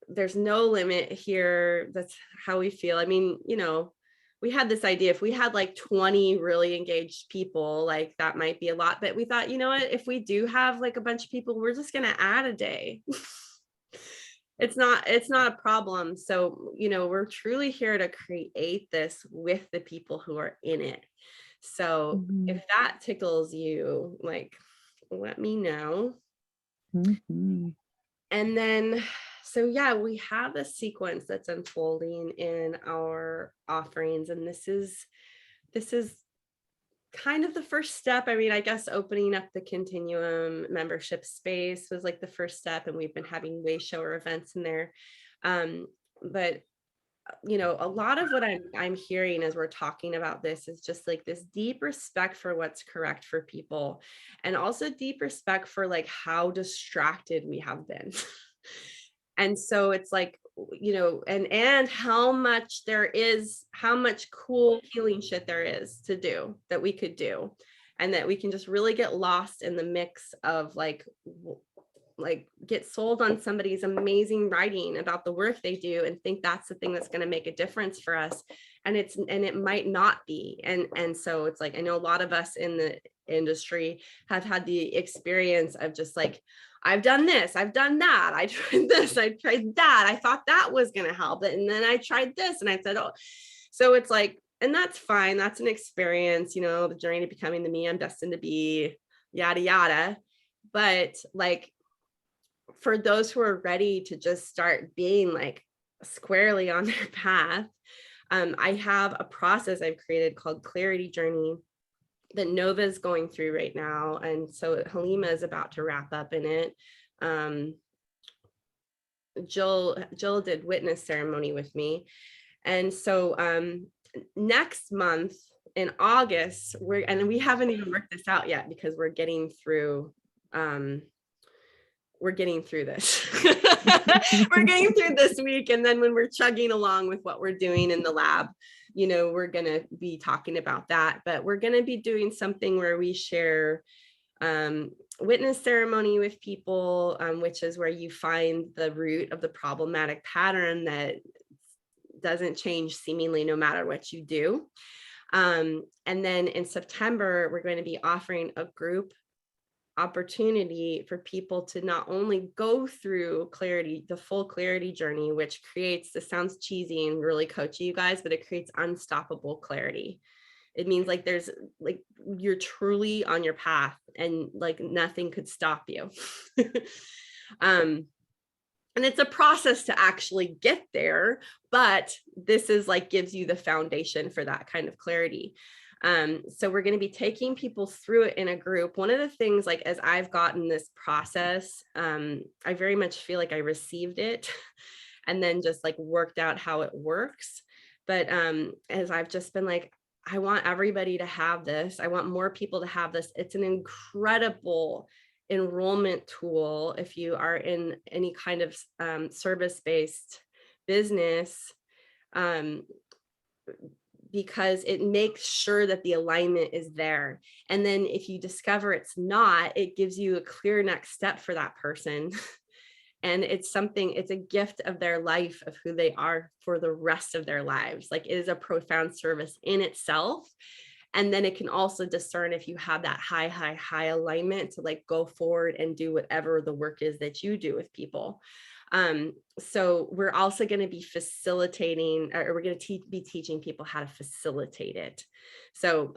there's no limit here. That's how we feel. I mean, we had this idea, if we had like 20 really engaged people, like that might be a lot, but we thought, you know what, if we do have like a bunch of people, we're just going to add a day. It's not a problem. So, we're truly here to create this with the people who are in it. So if that tickles you, like, let me know. And then, so yeah, we have a sequence that's unfolding in our offerings. And this is kind of the first step. I mean, I guess opening up the Continuum membership space was like the first step, and we've been having way shower events in there. But a lot of what I'm hearing as we're talking about this is just like this deep respect for what's correct for people, and also deep respect for like how distracted we have been. And so it's like, and how much cool healing shit there is to do, that we could do, and that we can just really get lost in the mix of like get sold on somebody's amazing writing about the work they do and think that's the thing that's going to make a difference for us. And it might not be. And so it's like, I know a lot of us in the industry have had the experience of just like, I've done this, I've done that, I tried this, I tried that, I thought that was going to help, and then I tried this and I said, oh, so it's like, and that's fine. That's an experience, the journey to becoming the me I'm destined to be, yada, yada. But like, for those who are ready to just start being like squarely on their path, I have a process I've created called Clarity Journey that Nova is going through right now. And so Halima is about to wrap up in it. Jill did witness ceremony with me. And so next month in August, we haven't even worked this out yet because we're getting through this. We're getting through this week. And then when we're chugging along with what we're doing in the lab, we're going to be talking about that. But we're going to be doing something where we share witness ceremony with people, which is where you find the root of the problematic pattern that doesn't change seemingly no matter what you do. And then in September, we're going to be offering a group opportunity for people to not only go through the full clarity journey, which this sounds cheesy and really coachy, you guys, but it creates unstoppable clarity. It means like there's like, you're truly on your path and like nothing could stop you. And it's a process to actually get there, but this is like gives you the foundation for that kind of clarity. So we're going to be taking people through it in a group. One of the things, like, as I've gotten this process, I very much feel like I received it and then just like worked out how it works. But as I've just been like, I want everybody to have this. I want more people to have this. It's an incredible enrollment tool if you are in any kind of service-based business, because it makes sure that the alignment is there. And then if you discover it's not, it gives you a clear next step for that person. And it's a gift of their life, of who they are for the rest of their lives. Like, it is a profound service in itself. And then it can also discern if you have that high alignment to like go forward and do whatever the work is that you do with people. So we're also going to be facilitating, or we're going to be teaching people how to facilitate it. So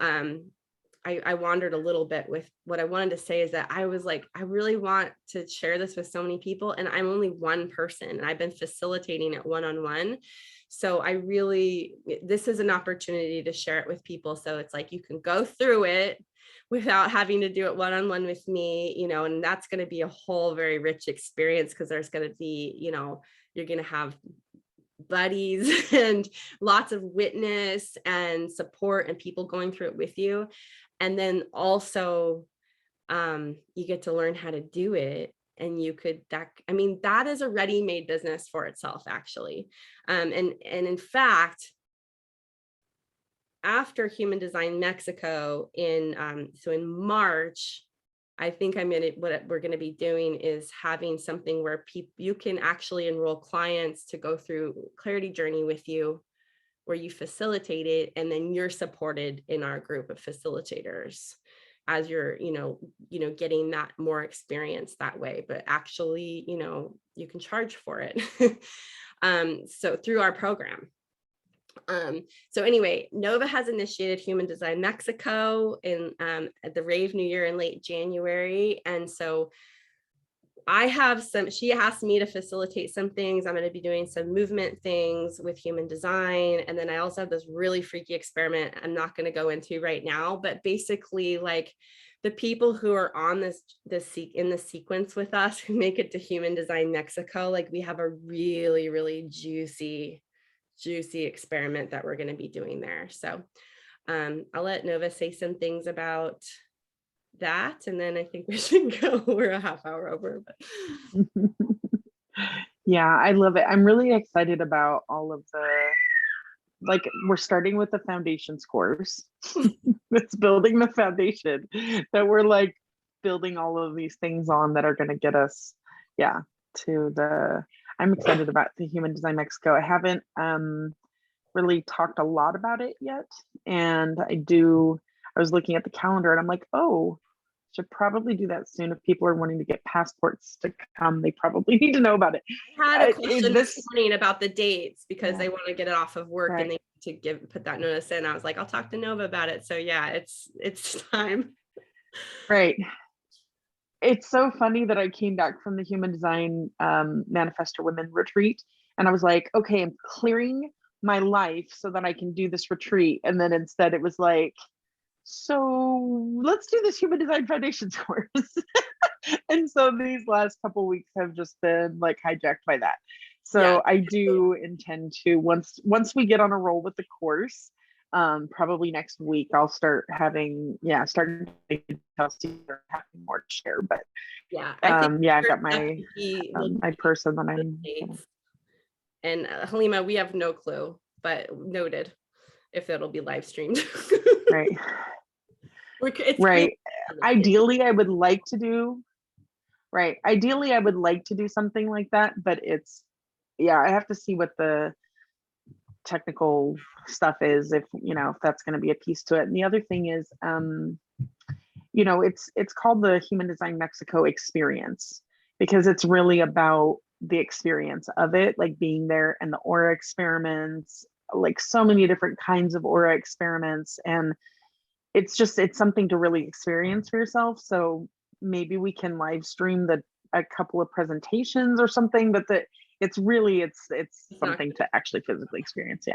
I wandered a little bit with what I wanted to say is that I was like, I really want to share this with so many people, and I'm only one person, and I've been facilitating it one-on-one. So this is an opportunity to share it with people. So it's like, you can go through it, without having to do it one-on-one with me, and that's going to be a whole very rich experience, because there's going to be, you're going to have buddies and lots of witness and support and people going through it with you. And then also you get to learn how to do it. And that is a ready-made business for itself, actually. And in fact, after Human Design Mexico in March, I think what we're going to be doing is having something where you can actually enroll clients to go through clarity journey with you, where you facilitate it, and then you're supported in our group of facilitators as you're, getting that more experience that way. But actually, you can charge for it. So through our program. So anyway, Nova has initiated Human Design Mexico at the Rave New Year in late January. And so she asked me to facilitate some things. I'm going to be doing some movement things with human design. And then I also have this really freaky experiment I'm not going to go into right now, but basically, like, the people who are on in the sequence with us who make it to Human Design Mexico, like, we have a really, really juicy experiment that we're going to be doing there. So I'll let Nova say some things about that, and then I think we should go. We're a half hour over, but yeah, I love it. I'm really excited about all of we're starting with the foundations course. It's building the foundation that we're like building all of these things on that are going to get us I'm excited about the Human Design Mexico. I haven't really talked a lot about it yet, and I was looking at the calendar and I'm like, oh, should probably do that soon. If people are wanting to get passports to come, they probably need to know about it. I had a question this morning about the dates, because they want to get it off of work, and they need to put that notice in. I was like, I'll talk to Nova about it. So yeah, it's time. Right. It's so funny that I came back from the Human Design Manifestor Women retreat, and I was like, okay, I'm clearing my life so that I can do this retreat. And then instead it was like, so let's do this Human Design Foundations course. And so these last couple of weeks have just been like hijacked by that. So I do intend to, once we get on a roll with the course, probably next week, I'll start having, having more to share. But I got my my person that I'm. And Halima, we have no clue, but noted if it'll be live streamed. Right. Right. Ideally, I would like to do. Right. Ideally, I would like to do something like that, but I have to see what the technical stuff is, if that's going to be a piece to it. And the other thing is, it's called the Human Design Mexico experience, because it's really about the experience of it, like being there, and the aura experiments, like so many different kinds of aura experiments. And it's something to really experience for yourself. So maybe we can live stream a couple of presentations or something, but it's something to actually physically experience.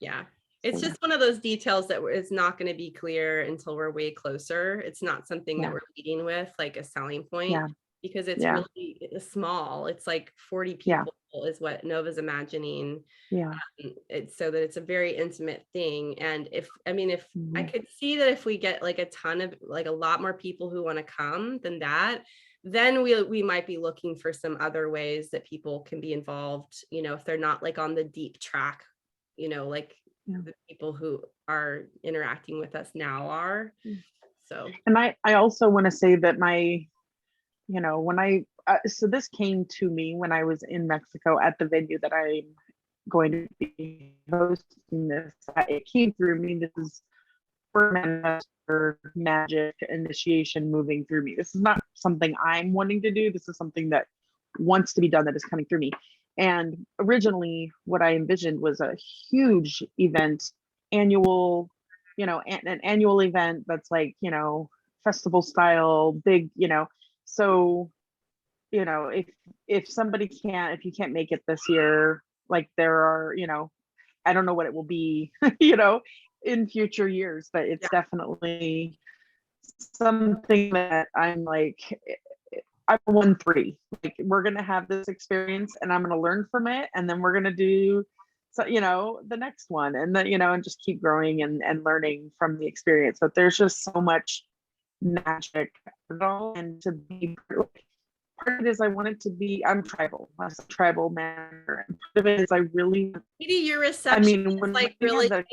Yeah. It's just one of those details that is not going to be clear until we're way closer. It's not something that we're leading with like a selling point, because it's really small. It's like 40 people is what Nova's imagining. It's so that it's a very intimate thing. And if I could see that if we get like a lot more people who want to come than that, then we might be looking for some other ways that people can be involved, if they're not like on the deep track, the people who are interacting with us now are. So, and I also want to say that so this came to me when I was in Mexico at the venue that I'm going to be hosting this. It came through me. This is for magic initiation moving through me. This is not something I'm wanting to do. This is something that wants to be done, that is coming through me. And originally what I envisioned was a huge event, annual, an annual event that's like, festival style, big, so, if you can't make it this year, like there are, I don't know what it will be, in future years, but it's definitely something that I'm like, I'm 1-3. Like, we're gonna have this experience and I'm gonna learn from it, and then we're gonna do so, the next one, and then, and just keep growing and learning from the experience. But there's just so much magic and to be part of it is I want it to be, I'm tribal. I'm a tribal manner. And part of it is I really, Maybe your I reception mean, is when like we have really the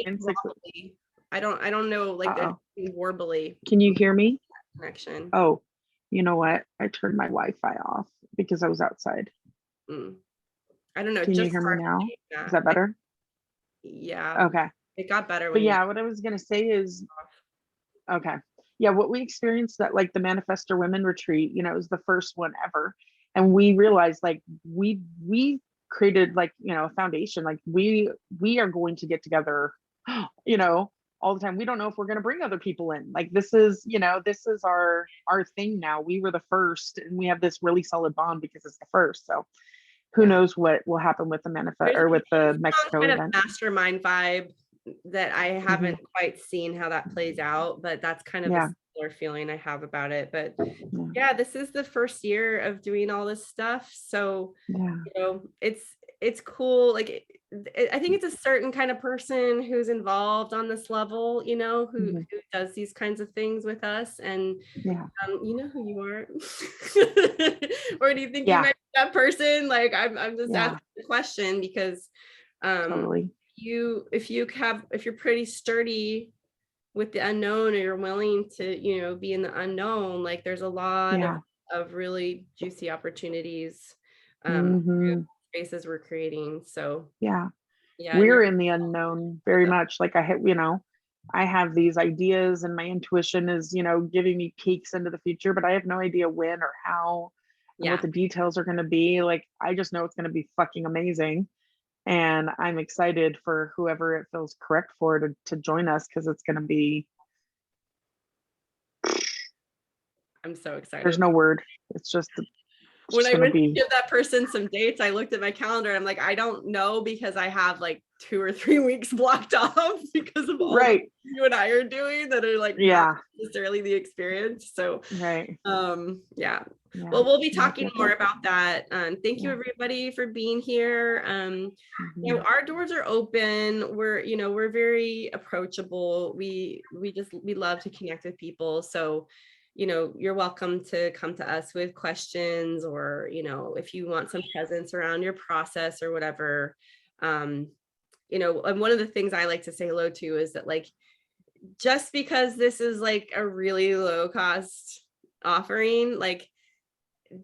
wobbly. I don't know, like they're warbly can you hear me? connection. Oh, you know what? I turned my Wi-Fi off because I was outside. I don't know. Can you Just hear me now? yeah. Is that better? Yeah. Okay. It got better But when yeah, what I was gonna say is, okay. Yeah, what we experienced at like the Manifestor Women Retreat, it was the first one ever. And we realized like we created like, a foundation. Like we are going to get together, all the time. We don't know if we're going to bring other people in. Like this is our thing now. We were the first, and we have this really solid bond because it's the first. So who knows what will happen with the manifest or with the Mexico kind event. of mastermind vibe that I haven't quite seen how that plays out, but that's kind of a similar feeling I have about it. But yeah, this is the first year of doing all this stuff. So, it's cool. Like, I think it's a certain kind of person who's involved on this level, who does these kinds of things with us. And you know who you are. Or do you think you might be that person? Like, I'm just asking the question because Totally. if you're pretty sturdy with the unknown, or you're willing to be in the unknown, like there's a lot of really juicy opportunities spaces we're creating. So we're in the unknown very much. Like I have these ideas and my intuition is giving me peeks into the future, but I have no idea when or how and what the details are going to be. Like I just know it's going to be fucking amazing. And I'm excited for whoever it feels correct for to join us, because it's going to be. I'm so excited. There's no word. It's just. When I went to give that person some dates, I looked at my calendar and I'm like, I don't know, because I have like 2 or 3 weeks blocked off because of all you and I are doing that are like not necessarily the experience. So well, we'll be talking more about that. Thank you everybody for being here. Our doors are open. We're very approachable. We love to connect with people. So you're welcome to come to us with questions, or if you want some presence around your process or whatever. And one of the things I like to say hello to is that, like, just because this is like a really low cost offering, like,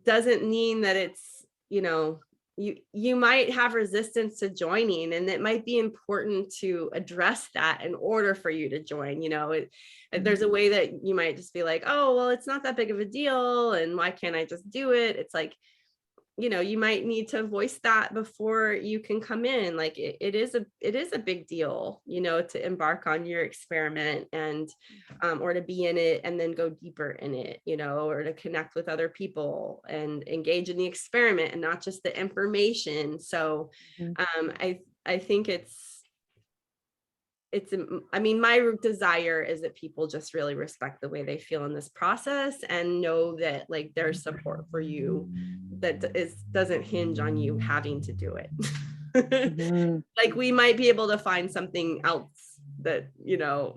doesn't mean that it's you might have resistance to joining, and it might be important to address that in order for you to join. There's a way that you might just be like, oh, well, it's not that big of a deal, and why can't I just do it? It's like, you might need to voice that before you can come in. Like it is a big deal, to embark on your experiment and or to be in it and then go deeper in it, or to connect with other people and engage in the experiment and not just the information. So I think my desire is that people just really respect the way they feel in this process and know that, like, there's support for you that doesn't hinge on you having to do it. Like, we might be able to find something else that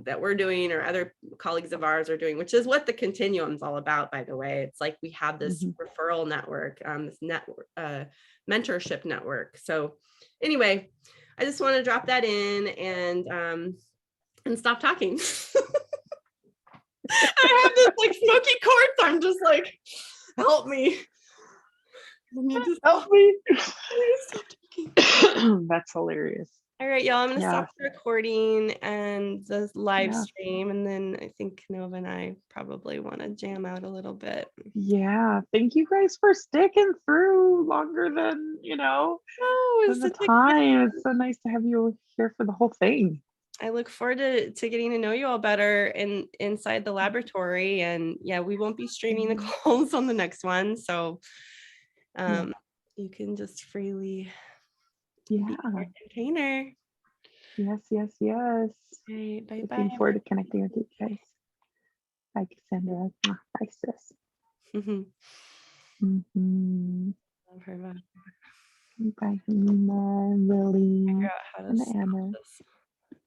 that we're doing or other colleagues of ours are doing, which is what the continuum's all about, by the way. It's like we have this referral network, this network, mentorship network. So anyway, I just want to drop that in and stop talking. I have this like smoky quartz. I'm just like, help me. Help me. That's hilarious. All right, y'all. I'm gonna stop the recording and the live stream, and then I think Nova and I probably want to jam out a little bit. Yeah, thank you guys for sticking through longer than the time. It's so nice to have you here for the whole thing. I look forward to getting to know you all better inside the laboratory, and we won't be streaming the calls on the next one, so you can just freely be our container. Yes. Okay, bye. Looking forward to connecting with you guys. Bye, Cassandra. Bye, sis. Mhm. Mm-hmm. Love her. Bye. Bye, Helena, Lily, Figure out how to and stop Anna. this.